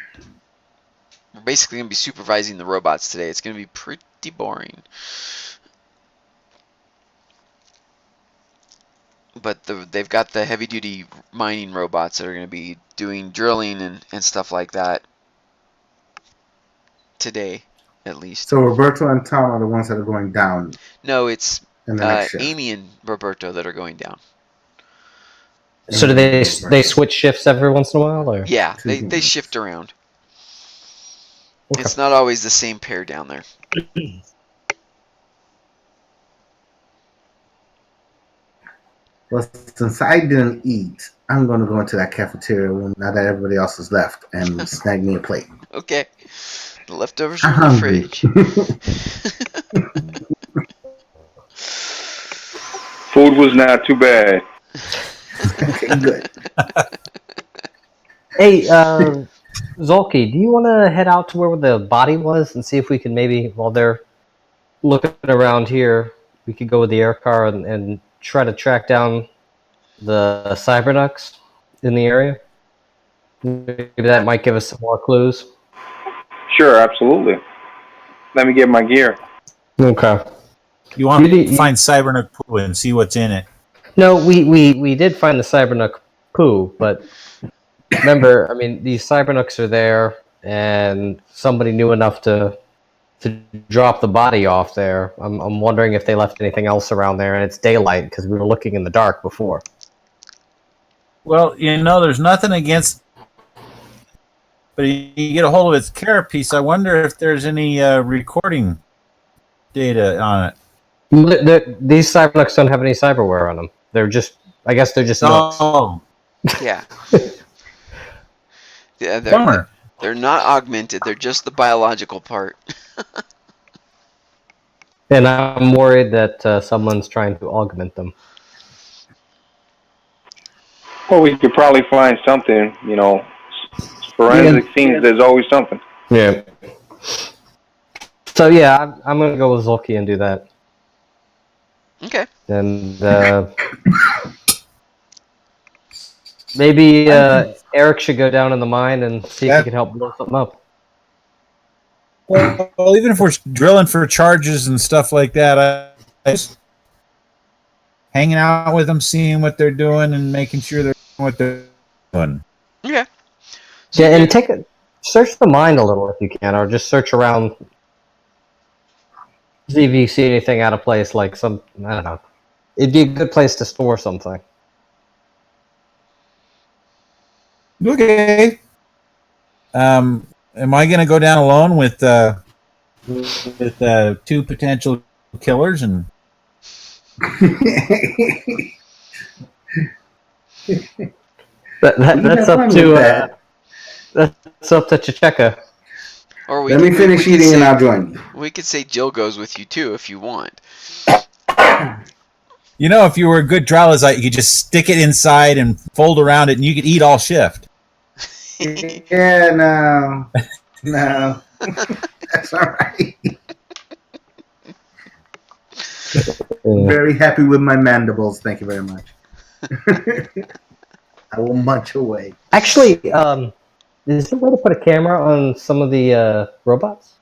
We're basically gonna be supervising the robots today. It's gonna be pretty boring. But they've got the heavy-duty mining robots that are going to be doing drilling and stuff like that today, at least. So Roberto and Thom are the ones that are going down. No, it's Amy and Roberto that are going down. So do they switch shifts every once in a while? Or? Yeah, they shift around. Okay. It's not always the same pair down there. Well, since I didn't eat, I'm going to go into that cafeteria room now that everybody else has left and snag me a plate. Okay. The leftovers are in the fridge. Food was not too bad. Okay, good. Hey, Zolki, do you want to head out to where the body was and see if we can maybe, while they're looking around here, we could go with the air car and try to track down the Cybernucks in the area? Maybe that might give us some more clues. Sure, absolutely. Let me get my gear. Okay. You want to find Cybernuck poo and see what's in it? No, we did find the Cybernuck poo, but remember, I mean, these Cybernucks are there, and somebody knew enough to drop the body off there. I'm wondering if they left anything else around there, and it's daylight because we were looking in the dark before. Well, there's nothing against, but you get a hold of its carapace. I wonder if there's any recording data on it. These Cybernucks don't have any cyberware on them. I guess they're just nooks. Oh. Yeah. Yeah, they're not augmented. They're just the biological part. And I'm worried that someone's trying to augment them. Well, we could probably find something, Forensic scenes, there's always something. Yeah. So, yeah, I'm going to go with Zolki and do that. Okay. And maybe Eric should go down in the mine and see if he can help blow something up. Well, even if we're drilling for charges and stuff like that, I just hanging out with them, seeing what they're doing, and making sure they're doing what they're doing. Okay. So yeah, and search the mine a little if you can, or just search around. See if you see anything out of place, like I don't know. It'd be a good place to store something. Okay. Am I going to go down alone with two potential killers and? That's up to that's up to Chicheka. Or Let me finish eating and I'll join you. We could say Jill goes with you too if you want. You know, if you were a good Drylazite, you could just stick it inside and fold around it, and you could eat all shift. Yeah, no. That's all right. Very happy with my mandibles. Thank you very much. I will munch away. Actually, is there a way to put a camera on some of the robots?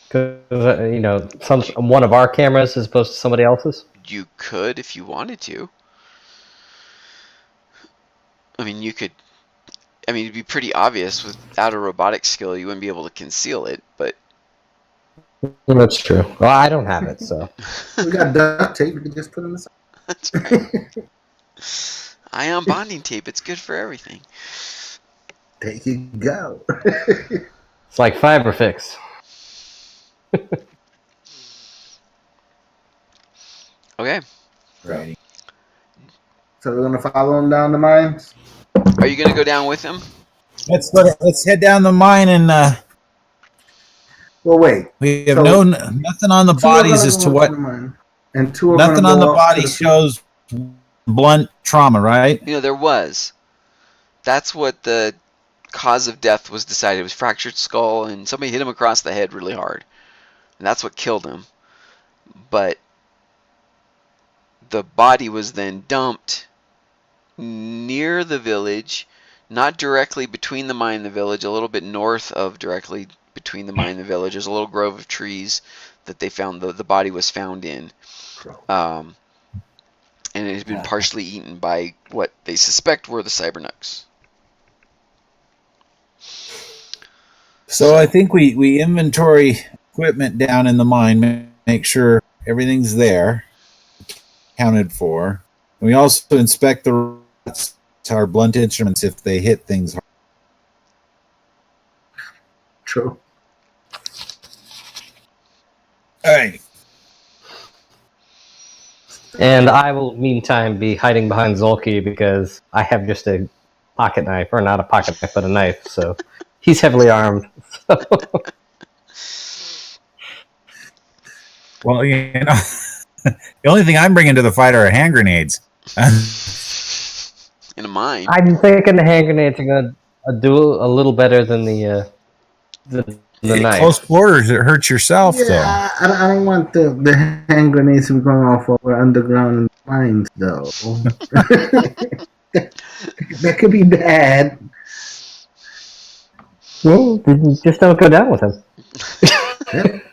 Because one of our cameras as opposed to somebody else's. You could if you wanted to. I mean, you could. I mean, it'd be pretty obvious without a robotic skill. You wouldn't be able to conceal it, but. That's true. Well, I don't have it, so. We got duct tape. We can just put in the side. That's right. Ion bonding tape. It's good for everything. There you go. It's like FiberFix. Okay. Right. So we're gonna follow him down the mines. Are you gonna go down with him? Let's head down the mine and. Well, wait. We have nothing on the bodies as to what. And two are Nothing on the go body shows blunt trauma, right? You know, there was. That's what the cause of death was decided. It was fractured skull, and somebody hit him across the head really hard. And that's what killed him. But the body was then dumped near the village, not directly between the mine and the village, a little bit north of directly between the mine and the village. There's a little grove of trees that they found the body was found in. And it has been partially eaten by what they suspect were the cybernauts. So I think we inventory equipment down in the mine, make sure everything's there, accounted for. And we also inspect the our blunt instruments if they hit things hard. True. All right. And I will, meantime, be hiding behind Zolki because I have just a pocket knife, or not a pocket knife, but a knife. So he's heavily armed. Well, you know, the only thing I'm bringing to the fight are hand grenades. In a mine. I'm thinking the hand grenades are going to do a little better than the knife. Close quarters, it hurts yourself, though. I don't want the hand grenades to be going off while we're underground mines, though. That could be bad. Well, just don't go down with him. Yep.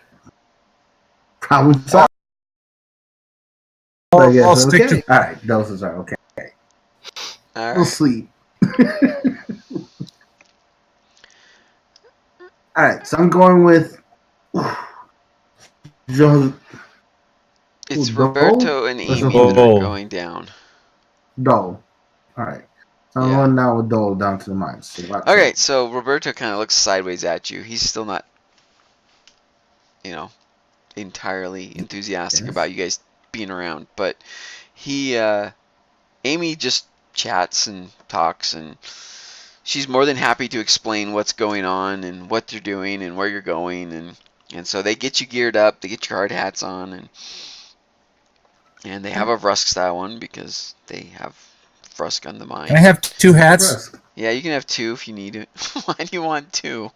Problem solved. I'll stick to. All right, doses are okay. All We'll right. sleep. All right, so I'm going with Joe. It's Dole? Roberto and Amy that Dole? are going down. Dole. All right. So I'm Yeah. going down with Dole down to the mines. So Okay, so Roberto kind of looks sideways at you. He's still not, entirely enthusiastic about you guys being around. But Amy just chats and talks, and she's more than happy to explain what's going on and what they're doing and where you're going. And so they get you geared up, they get your hard hats on, and they have a Rusk style one because they have Rusk on the mine. Can I have two hats? Yeah, you can have two if you need it. Why do you want two?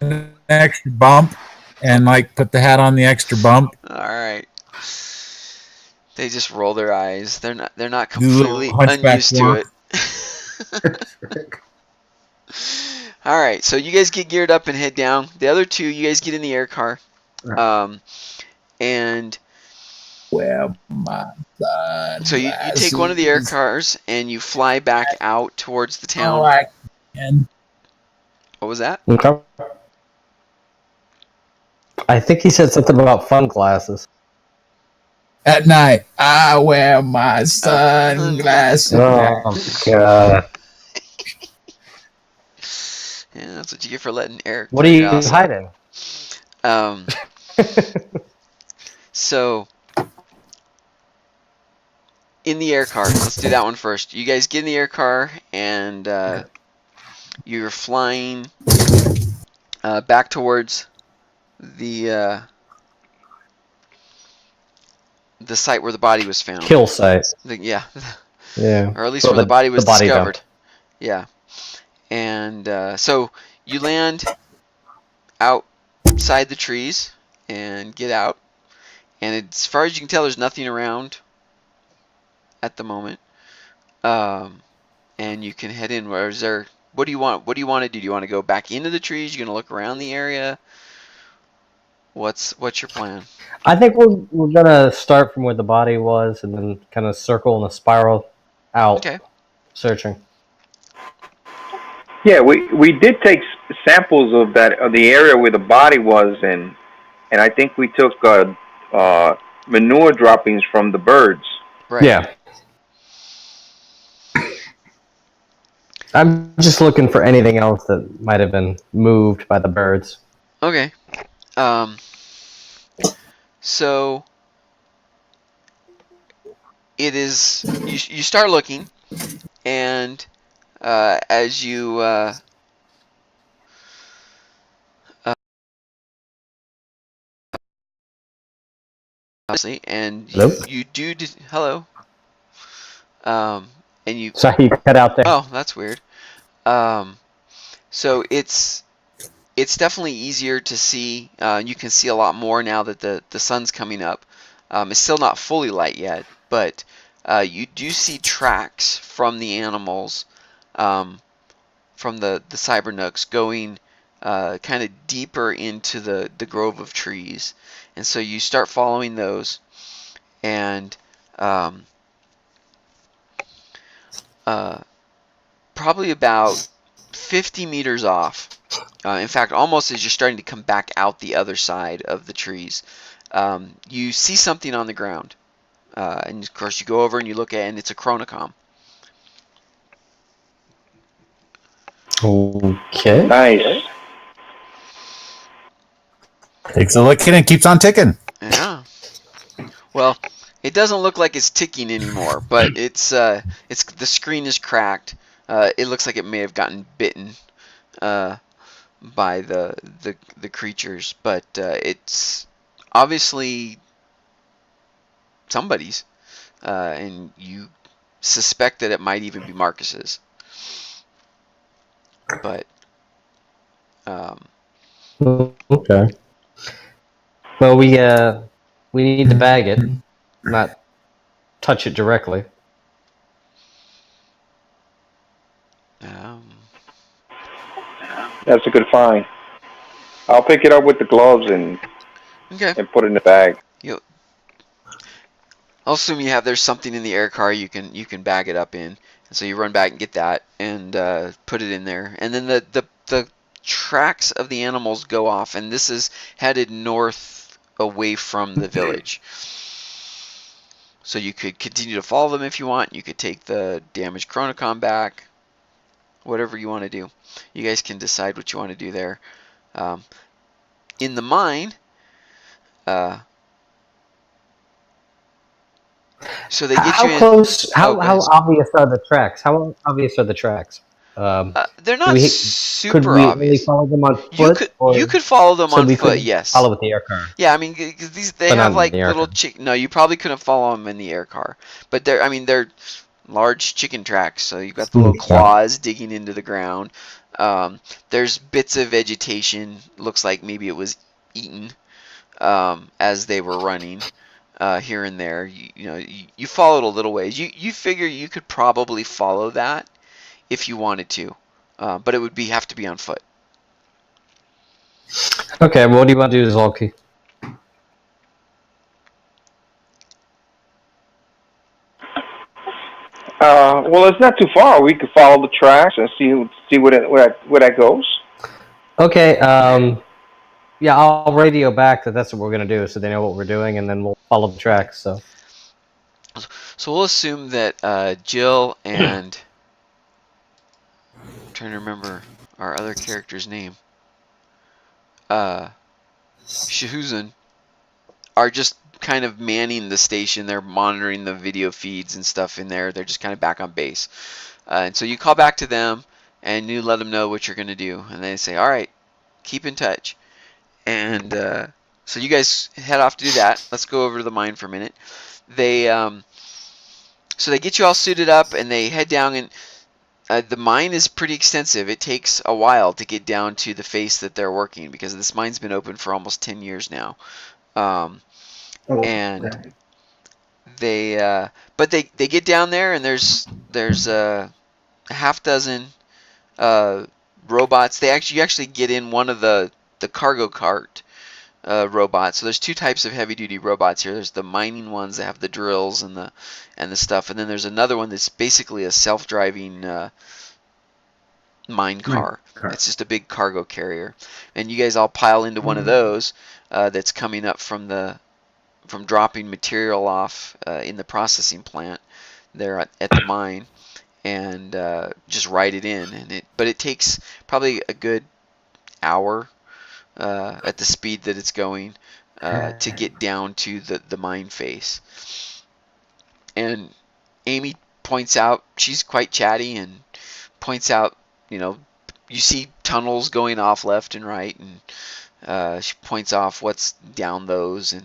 An extra bump, and put the hat on the extra bump. All right. They just roll their eyes. They're not Do a little completely hunchback unused to walk. it. All right, so you guys get geared up and head down. The other two, you guys get in the air car, and Well, my son. so you take one of the air cars and you fly back out towards the town. And What was that? Okay. I think he said something about fun glasses. at night, I wear my sunglasses. Oh, God. Yeah, that's what you get for letting Eric. What are you hiding? So in the air car, let's do that one first. You guys get in the air car and you're flying back towards the site where the body was found. Kill site. Yeah, Yeah. or at least Well, where the body was body discovered. dump. Yeah, and so you land outside the trees and get out, and as far as you can tell, there's nothing around at the moment. And you can head in. Where is there? What do you want? What do you want to do? Do you want to go back into the trees? You gonna look around the area? What's your plan? I think we're gonna start from where the body was, and then kind of circle in a spiral out, Okay. searching. Yeah, we did take samples of the area where the body was, and I think we took manure droppings from the birds. Right. Yeah. I'm just looking for anything else that might have been moved by the birds. Okay. So it is. You start looking, and as you obviously, and Hello? you do hello. And you. Sorry, you cut out there. Oh, that's weird. So it's definitely easier to see. You can see a lot more now that the sun's coming up. It's still not fully light yet, but you do see tracks from the animals, from the cybernooks going kind of deeper into the grove of trees. And so you start following those, and probably about 50 meters off. In fact, almost as you're starting to come back out the other side of the trees, you see something on the ground. And of course, you go over and you look at it, and it's a chronocom. Okay. Nice. Takes a look in and keeps on ticking. Yeah. Well, it doesn't look like it's ticking anymore, but it's the screen is cracked. It looks like it may have gotten bitten by the creatures, but it's obviously somebody's, and you suspect that it might even be Marcus's. But Okay. Well, we need to bag it, not touch it directly. um, That's a good find. I'll pick it up with the gloves and okay, put it in the bag. I'll assume there's something in the air car you can bag it up in, and so you run back and get that and put it in there, and then the tracks of the animals go off, and this is headed north away from the village. So you could continue to follow them if you want. You could take the damaged chronocom back. Whatever you want to do. You guys can decide what you want to do there. In the mine, so they get How you in. close? How go ahead. obvious are the tracks? How obvious are the tracks? They're not could super we only obvious. follow them on foot? You could follow them so on we foot. could Yes. follow with the air car. Yeah, I mean, cause they But have not like in the air little car. No, you probably couldn't follow them in the air car, but they're large chicken tracks. So you've got the little claws digging into the ground. There's bits of vegetation. Looks like maybe it was eaten as they were running here and there. You followed a little ways. You figure you could probably follow that if you wanted to, but it would have to be on foot. Okay, well, what do you want to do, Zolki? Well, it's not too far. We could follow the tracks and see where that goes. Okay, yeah, I'll radio back that's what we're going to do, so they know what we're doing, and then we'll follow the tracks, so. So we'll assume that Jill and I'm trying to remember our other character's name. Shahuzan are just kind of manning the station. They're monitoring the video feeds and stuff in there. They're just kind of back on base. And so you call back to them and you let them know what you're going to do. And they say, all right, keep in touch. And so you guys head off to do that. Let's go over to the mine for a minute. They so they get you all suited up and they head down, and the mine is pretty extensive. It takes a while to get down to the face that they're working, because this mine's been open for almost 10 years now. Um, and Okay. they get down there, and there's a half dozen uh, robots. You actually get in one of the cargo cart robots. So there's two types of heavy duty robots here. There's the mining ones that have the drills and the stuff, and then there's another one that's basically a self-driving mine car. It's just a big cargo carrier, and you guys all pile into one of those that's coming up from dropping material off in the processing plant there at the mine, and just ride it in. But it takes probably a good hour at the speed that it's going to get down to the mine face. And Amy points out, she's quite chatty, and points out, you see tunnels going off left and right, and she points off what's down those and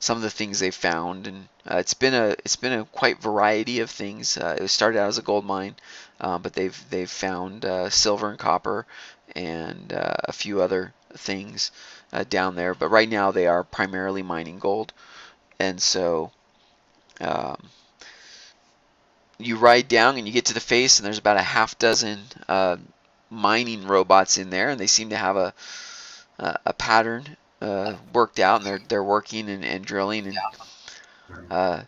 some of the things they found. And it's been a quite variety of things. It started out as a gold mine, but they've found silver and copper and a few other things down there. But right now they are primarily mining gold. And so you ride down and you get to the face, and there's about a half dozen mining robots in there, and they seem to have a pattern worked out, and they're working and drilling. And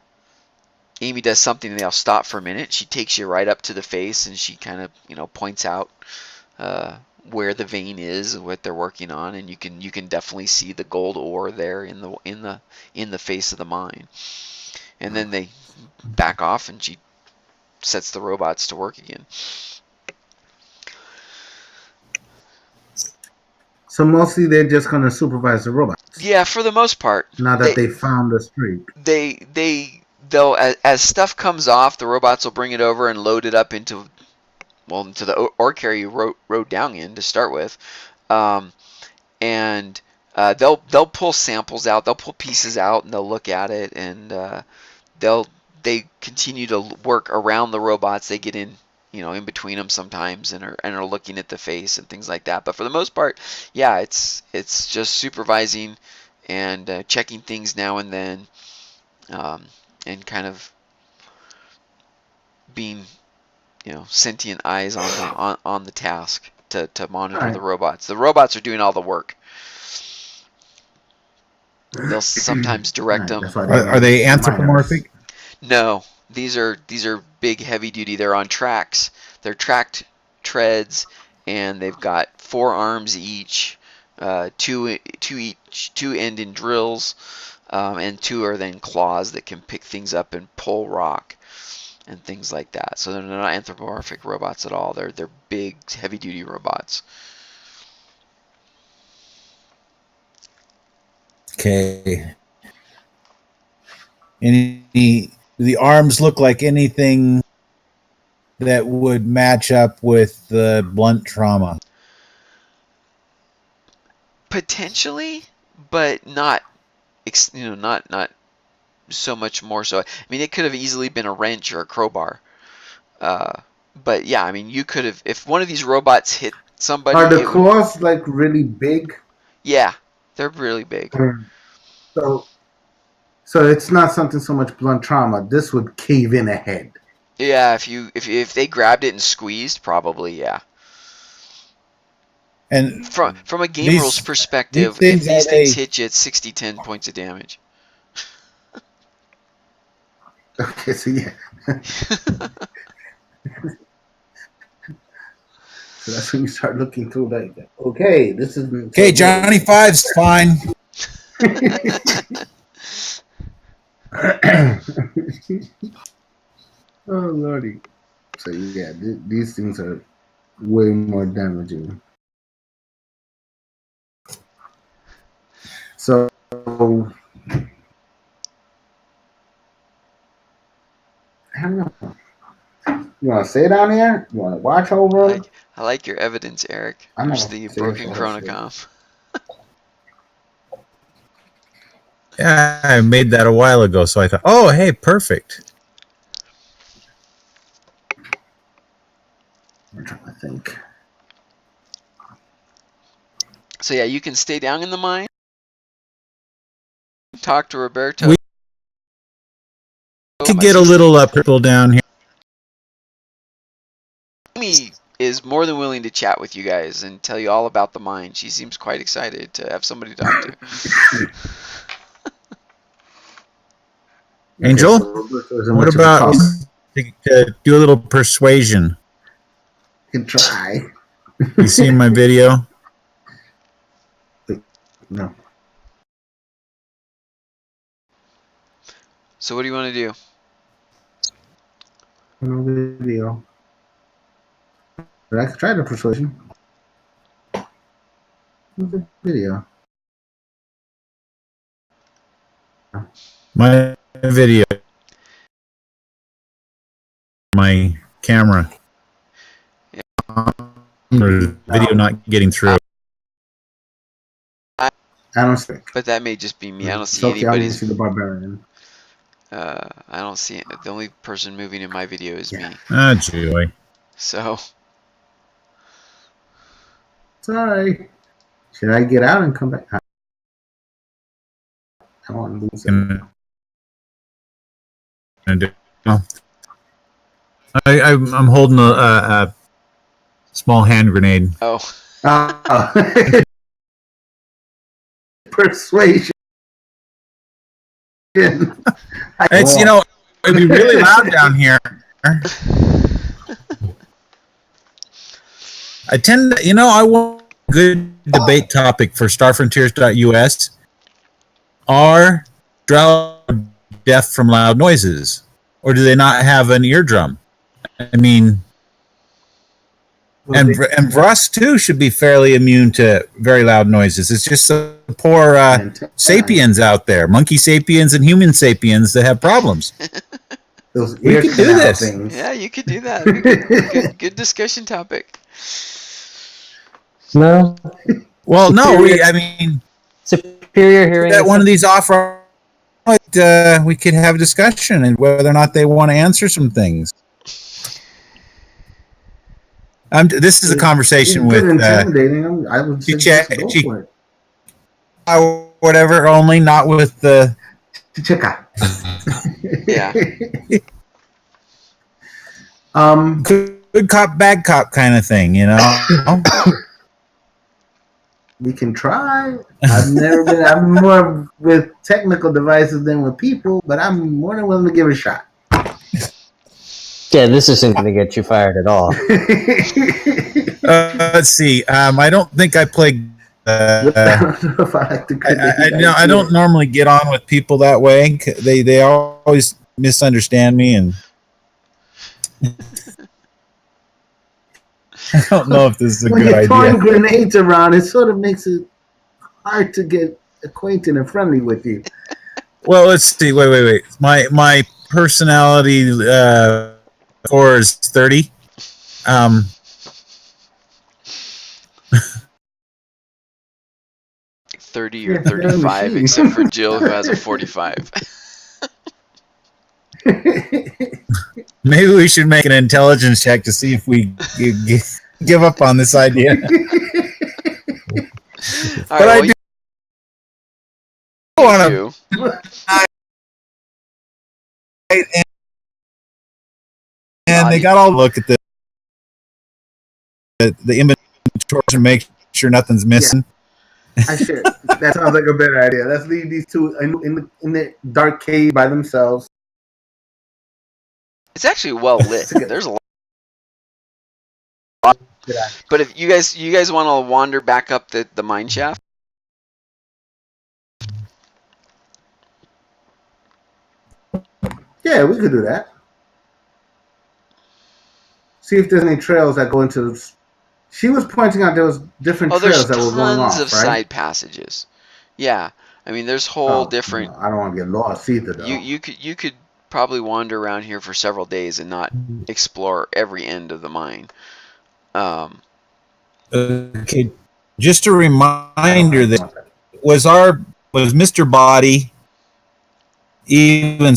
Amy does something, and they'll stop for a minute. She takes you right up to the face, and she kind of points out where the vein is, what they're working on, and you can definitely see the gold ore there in the face of the mine. And then they back off, and she sets the robots to work again. So mostly they're just going to supervise the robots. Yeah, for the most part. Now that they found the street. They'll as stuff comes off, the robots will bring it over and load it up into the ore carrier you rode down in to start with, and they'll pull samples out, they'll pull pieces out, and they'll look at it, and they continue to work around the robots. They get in between them sometimes, and are looking at the face and things like that. But for the most part, yeah, it's just supervising and checking things now and then, and kind of being sentient eyes on the task to monitor the robots. The robots are doing all the work. They'll sometimes direct them. Are they anthropomorphic? No, these are big, heavy duty. They're on tracks. They're tracked treads, and they've got 4 arms each, two end in drills, and 2 are then claws that can pick things up and pull rock and things like that. So they're not anthropomorphic robots at all. They're big, heavy duty robots. Okay. The arms look like anything that would match up with the blunt trauma? Potentially, but not not so much more so. I mean, it could have easily been a wrench or a crowbar. But yeah, I mean, you could have, if one of these robots hit somebody. Are the claws like really big? Yeah, they're really big. So it's not something so much blunt trauma. This would cave in a head. Yeah, if they grabbed it and squeezed, probably, yeah. And from a game rules perspective, if these things hit you, it's 60-10 points of damage. Okay, so yeah. So that's when you start looking through like, okay, this is okay. Johnny Five's fine. Oh lordy! So yeah, these things are way more damaging. So I don't know. You want to stay down here? You want to watch over? I like your evidence, Eric. I'm There's not the serious broken about that shit. chronocom. Yeah, I made that a while ago, so I thought, oh, hey, perfect. I'm trying to think. So yeah, you can stay down in the mine. Talk to Roberto. We could get a little purple down here. Amy is more than willing to chat with you guys and tell you all about the mine. She seems quite excited to have somebody to talk to. Angel, So what about to do a little persuasion? You can try. You seen my video? No. So what do you want to do? No video. But I could try the persuasion. The video. My video. My camera. Yeah. Video not getting through. I don't speak. But that may just be me. I don't see okay, anybody's. See the barbarian. I don't see it. The only person moving in my video is me. Ah, joy. So. Sorry. Should I get out and come back? I want to lose it. I'm holding a small hand grenade. Oh. Persuasion. It's, you know, it'd be really loud down here. I tend to, you know, I want a good debate topic for starfrontiers.us. Are drow deaf from loud noises? Or do they not have an eardrum? I mean, and Vrus, too, should be fairly immune to very loud noises. It's just the poor sapiens out there, monkey sapiens and human sapiens, that have problems. We could do this. Things. Yeah, you could do that. Good discussion topic. No. Well, no, I mean, superior hearing. That one of these off, we could have a discussion and whether or not they want to answer some things. This is a conversation with intimidating. I would whatever, only not with the Chica. Yeah. Good cop, bad cop kind of thing, you know. We can try. I'm more with technical devices than with people, but I'm more than willing to give it a shot. Yeah, this isn't going to get you fired at all. Let's see. I don't think I play. I don't normally get on with people that way. They always misunderstand me, and I don't know if this is a good idea. When you're throwing grenades around, it sort of makes it hard to get acquainted and friendly with you. Well, let's see. Wait. My personality score is 30. 30 or 35, except for Jill, who has a 45. Maybe we should make an intelligence check to see if we give up on this idea. But I do want to. And they got all look at the inventory to make sure nothing's missing. Yeah. I should. That sounds like a better idea. Let's leave these two in the dark cave by themselves. It's actually well lit. There's a lot. But if you guys want to wander back up the mine shaft. Yeah, we could do that. See if there's any trails that go into. She was pointing out there was different trails that were going off, tons of side passages. Yeah, I mean there's whole different. No, I don't want to get lost either, though. You could probably wander around here for several days and not explore every end of the mine. Okay, just a reminder that was Mr. Body even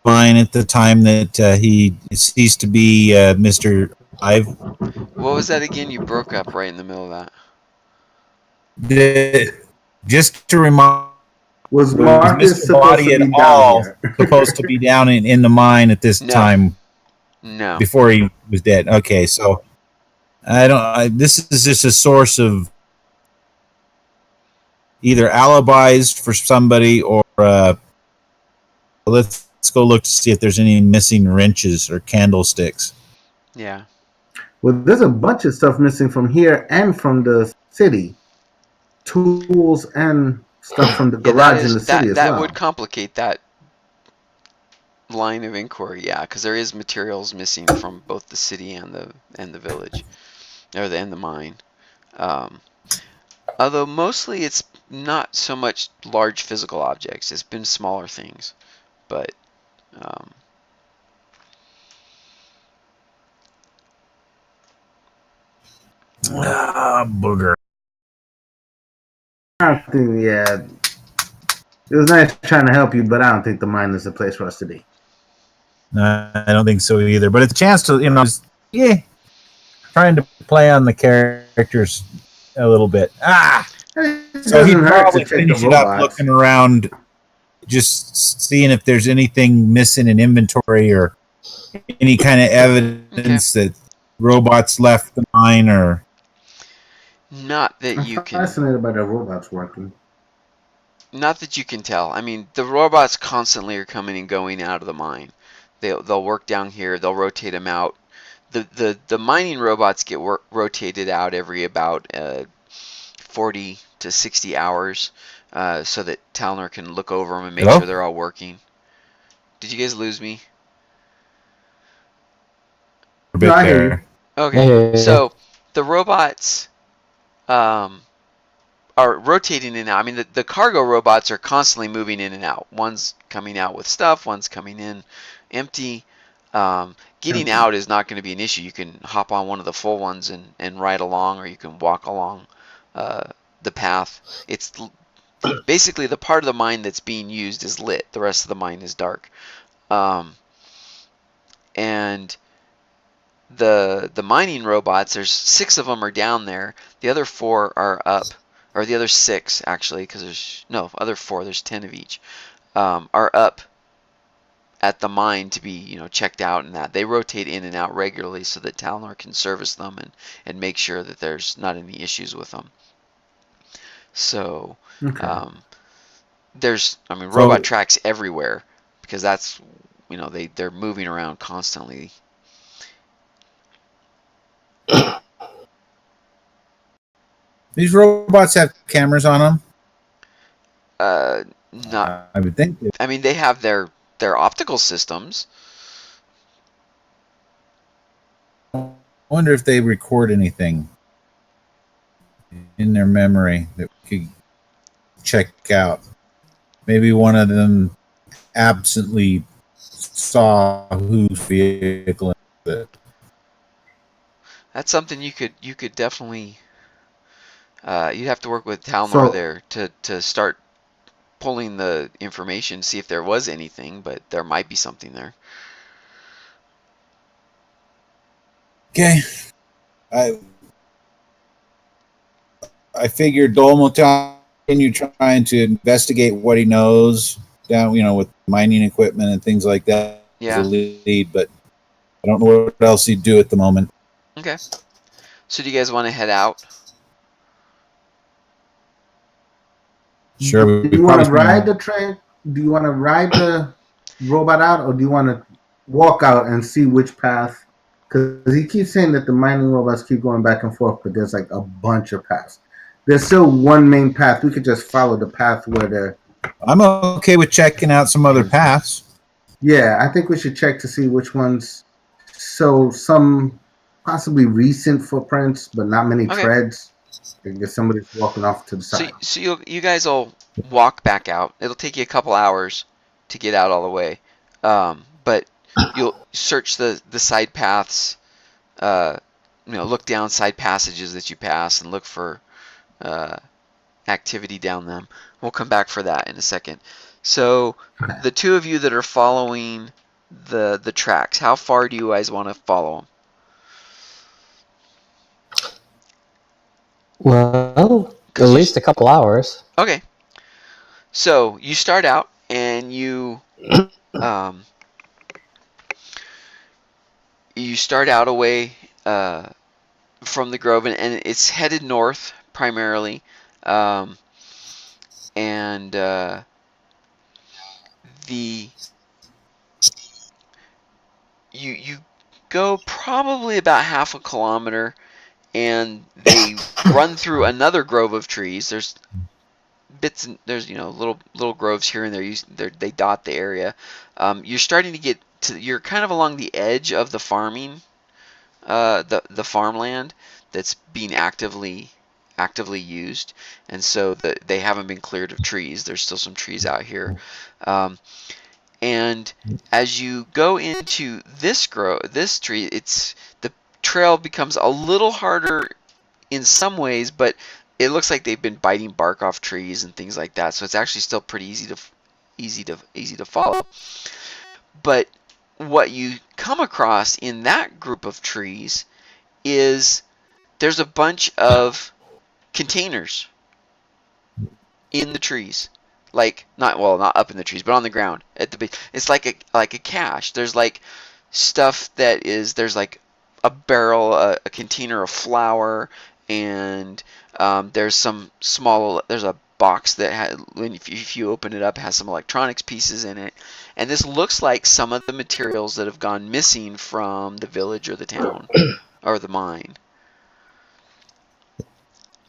mine at the time that he ceased to be Mr. Live? What was that again? You broke up right in the middle of that. Just to remind, Was was Marcus Mr. supposed Body to at be down all here? supposed to be down in the mine at this No. time No. before he was dead? Okay, so this is just a source of either alibis for somebody or let's go look to see if there's any missing wrenches or candlesticks. Yeah. Well, there's a bunch of stuff missing from here and from the city. Tools and stuff from the Yeah, garage in the city as that well. would complicate that line of inquiry, yeah, because there is materials missing from both the city and the village, or and the mine. Although mostly it's not so much large physical objects; it's been smaller things, but. Booger. I don't think, yeah. It was nice trying to help you, but I don't think the mine is the place for us to be. I don't think so either. But it's a chance to, just, trying to play on the characters a little bit. It So he'd doesn't hurt probably to check finish the it up robots. looking around, just seeing if there's anything missing in inventory or any kind of evidence that robots left the mine or. Not that I'm you can. fascinated by the robots working. Not that you can tell. I mean, the robots constantly are coming and going out of the mine. They'll work down here. They'll rotate them out. The mining robots get rotated out every about 40 to 60 hours, so that Talner can look over them and make sure they're all working. Did you guys lose me? No, I hear you. Okay, so the robots are rotating in and out. I mean, the cargo robots are constantly moving in and out. One's coming out with stuff, one's coming in empty. Getting out is not going to be an issue. You can hop on one of the full ones and ride along, or you can walk along the path. It's basically the part of the mine that's being used is lit. The rest of the mine is dark. And the mining robots, there's 6 of them are down there. The other 4 are up, or the other 6 actually, because there's other 4. There's 10 of each. Are up at the mine to be checked out, and that they rotate in and out regularly so that Talnor can service them and make sure that there's not any issues with them. So there's robot tracks everywhere, because that's they're moving around constantly. These robots have cameras on them? Not. I would think. I mean, they have their optical systems. I wonder if they record anything in their memory that we could check out. Maybe one of them absently saw whose vehicle it. That's something you could definitely. You'd have to work with Talnor there to start pulling the information, see if there was anything, but there might be something there. Okay. I figured Dolmo continue trying to investigate what he knows down, with mining equipment and things like that. Yeah. As a lead, but I don't know what else he'd do at the moment. Okay. So do you guys want to head out? Sure. Do you want to ride the train? Do you want to ride the robot out, or do you want to walk out and see which path? Because he keeps saying that the mining robots keep going back and forth, but there's like a bunch of paths. There's still one main path. We could just follow the path where they're. I'm okay with checking out some other paths. Yeah, I think we should check to see which ones. So some possibly recent footprints, but not many treads. I guess somebody's walking off to the side. So you guys will walk back out. It'll take you a couple hours to get out all the way. But you'll search the side paths, look down side passages that you pass and look for activity down them. We'll come back for that in a second. So the two of you that are following the tracks, how far do you guys want to follow them? Well, at least a couple hours. Okay. So you start out and you start out away from the grove, and it's headed north primarily, and the you go probably about half a kilometer, and they run through another grove of trees. There's bits and there's little groves here and there. They dot the area. You're starting to get to. You're kind of along the edge of the farming, the farmland that's being actively used, and so they haven't been cleared of trees. There's still some trees out here, and as you go into this tree, the trail becomes a little harder in some ways, but it looks like they've been biting bark off trees and things like that. So it's actually still pretty easy to follow. But what you come across in that group of trees is there's a bunch of containers in the trees, like not up in the trees, but on the ground at the base. It's like a cache. There's like stuff there's like a barrel, a container of flour, and there's a box that if you open it up, has some electronics pieces in it, and this looks like some of the materials that have gone missing from the village or the town or the mine.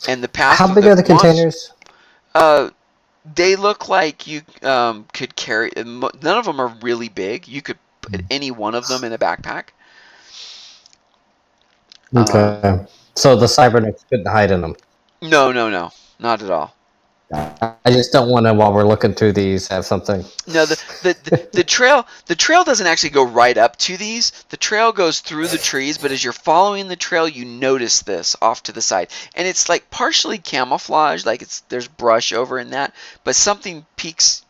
And the path. How big are the containers? They look like you could carry. None of them are really big. You could put any one of them in a backpack. Okay. So the cybernetics couldn't hide in them? No, not at all. I just don't want to, while we're looking through these, have something. No, the trail doesn't actually go right up to these. The trail goes through the trees, but as you're following the trail, you notice this off to the side, and it's like partially camouflaged, like there's brush over in that, but something peeks,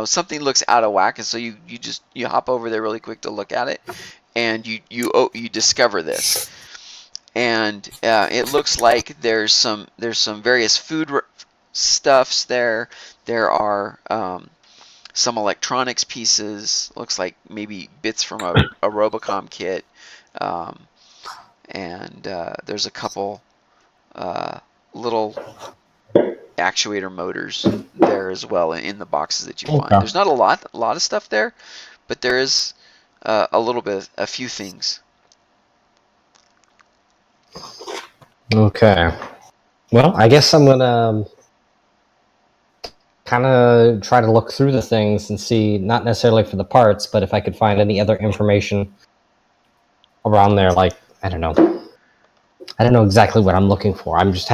something looks out of whack, and so you hop over there really quick to look at it, and you discover this, and it looks like there's some various food stuffs there. There are some electronics pieces. Looks like maybe bits from a Robocom kit, and there's a couple little actuator motors there as well in the boxes that you find. There's not a lot of stuff there, but there is a few things. Okay. Well, I guess I'm gonna kind of try to look through the things and see, not necessarily for the parts, but if I could find any other information around there. Like, I don't know exactly what I'm looking for. I'm just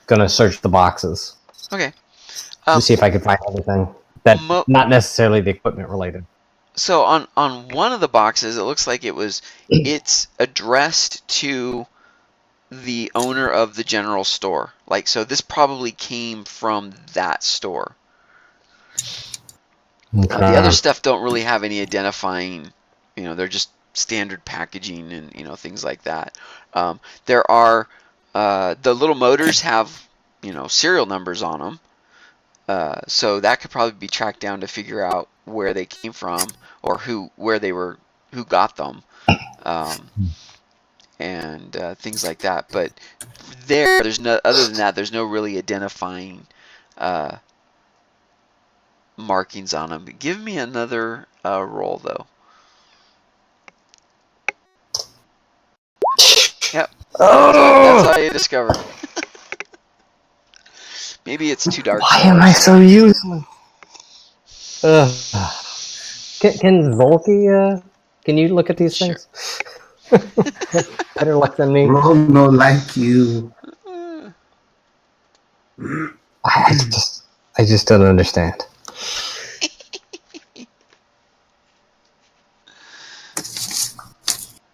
gonna search the boxes. Okay. To see if I could find anything that not necessarily the equipment related. So on one of the boxes, it looks like it's addressed to the owner of the general store. Like, so this probably came from that store. Okay. The other stuff don't really have any identifying, they're just standard packaging and things like that. There are the little motors have serial numbers on them, so that could probably be tracked down to figure out where they came from or who got them, and things like that. But there's no, other than that, there's no really identifying markings on them. Give me another roll though. Yep. That's all you discovered. Maybe it's too dark. Why am I so useless? Can Volky, can you look at these things? Better luck than me. Roll no like you. I just don't understand.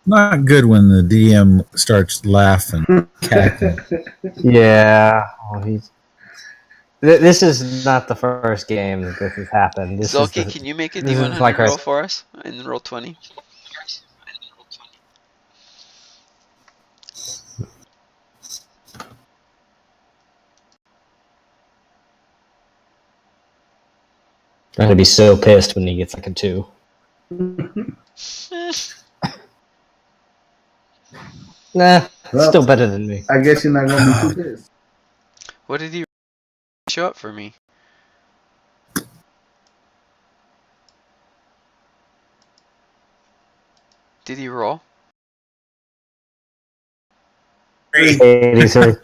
Not good when the DM starts laughing, cackling. Yeah. Oh, this is not the first game that this has happened. Zolki, can you make a this is like D100 our roll for us in roll 20? I'm gonna be so pissed when he gets like a 2. Nah, Well, still better than me. I guess you're not gonna be too pissed. What did he show up for me? Did he roll? 86.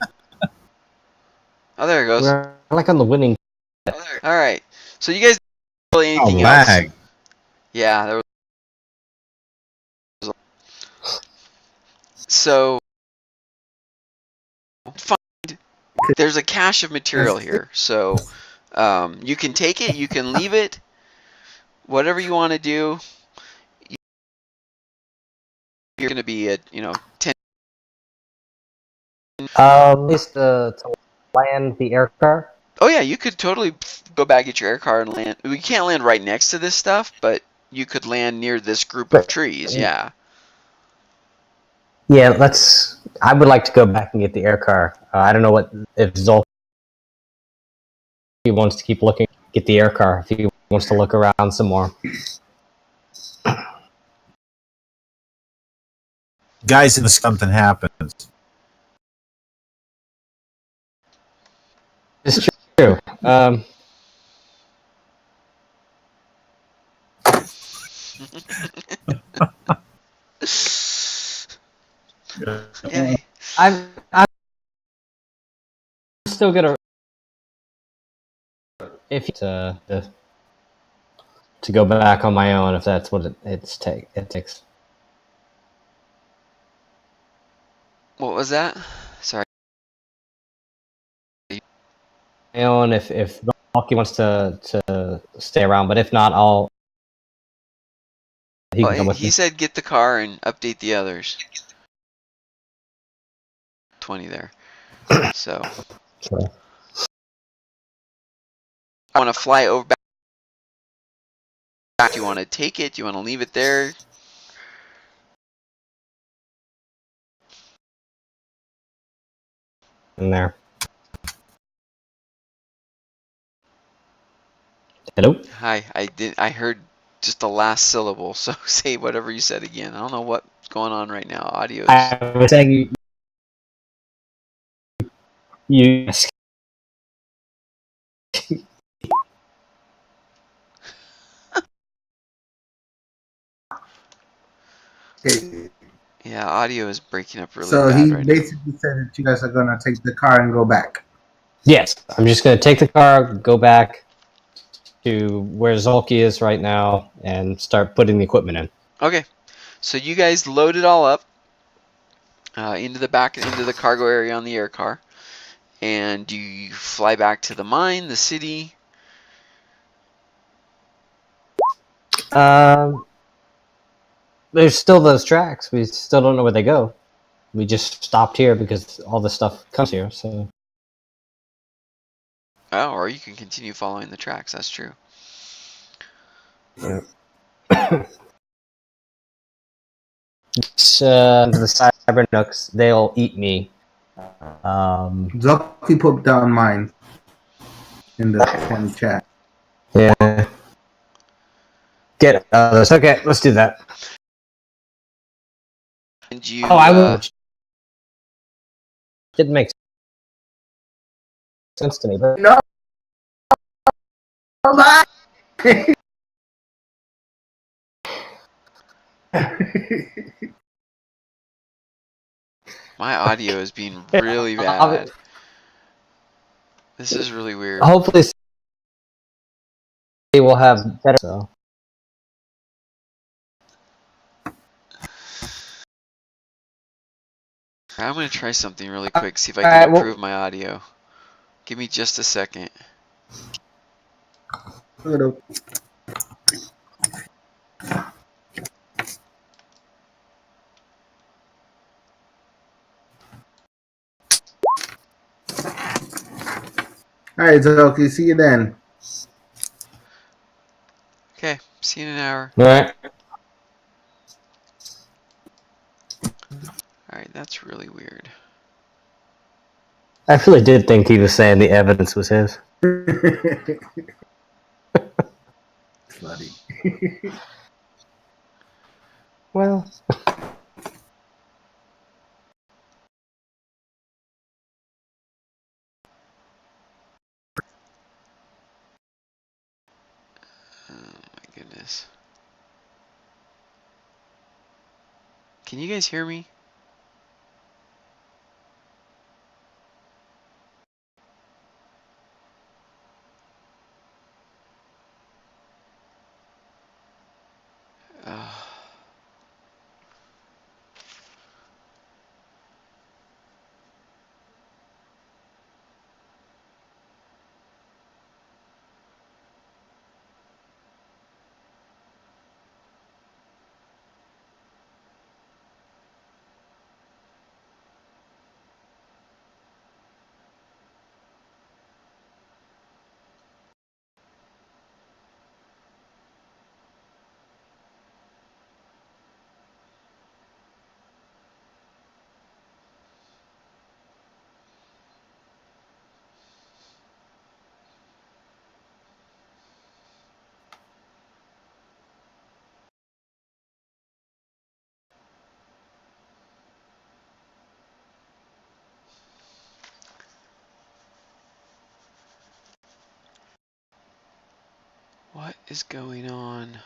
Oh, there it goes. We're like on the winning. Alright. So you guys didn't really Oh, anything else? lag. Yeah, there was. So, find. There's a cache of material here. So, you can take it, you can leave it, whatever you want to do. You're going to be at, 10. At least to land the air car. Oh, yeah, you could totally go back, get your air car, and land. We can't land right next to this stuff, but you could land near this group of trees, yeah. Yeah, let's. I would like to go back and get the air car. I don't know if Zolki wants to keep looking, get the air car. If he wants to look around some more. Guys, if something happens. It's true. Yeah. I'm still gonna if to go back on my own if that's what it takes. What was that? Sorry. My own if Zolki wants to stay around, but if not, he can come with He me. said get the car and update the others. 20 there. So, Sure. I want to fly over back. Do you want to take it? Do you want to leave it there? In there. Hello? Hi, I heard just the last syllable, so say whatever you said again. I don't know what's going on right now. Audio's. I was saying you Okay. Yeah, audio is breaking up really So bad he right now. basically said that you guys are gonna take the car and go back. Yes, I'm just going to take the car, go back to where Zolki is right now, and start putting the equipment in. Okay, so you guys load it all up into the cargo area on the air car, and you fly back to the mine, the city. There's still those tracks. We still don't know where they go. We just stopped here because all the stuff comes here. So Oh, or you can continue following the tracks. That's true. the cyber nooks, they'll eat me. Zucky put down mine in the 20 chat. Yeah. Get others. Okay, let's do that. And you. I will. Didn't make sense to me, but No. My audio is being really bad. This is really weird. hopefully they will have better. So. I'm going to try something really quick, see if I can improve my audio. Give me just a second. Hello. All right, Zoki. See you then. Okay, see you in an hour. All right. Alright, that's really weird. I really did think he was saying the evidence was his. Funny. Well, Oh my goodness. Can you guys hear me? Uh, what is going on?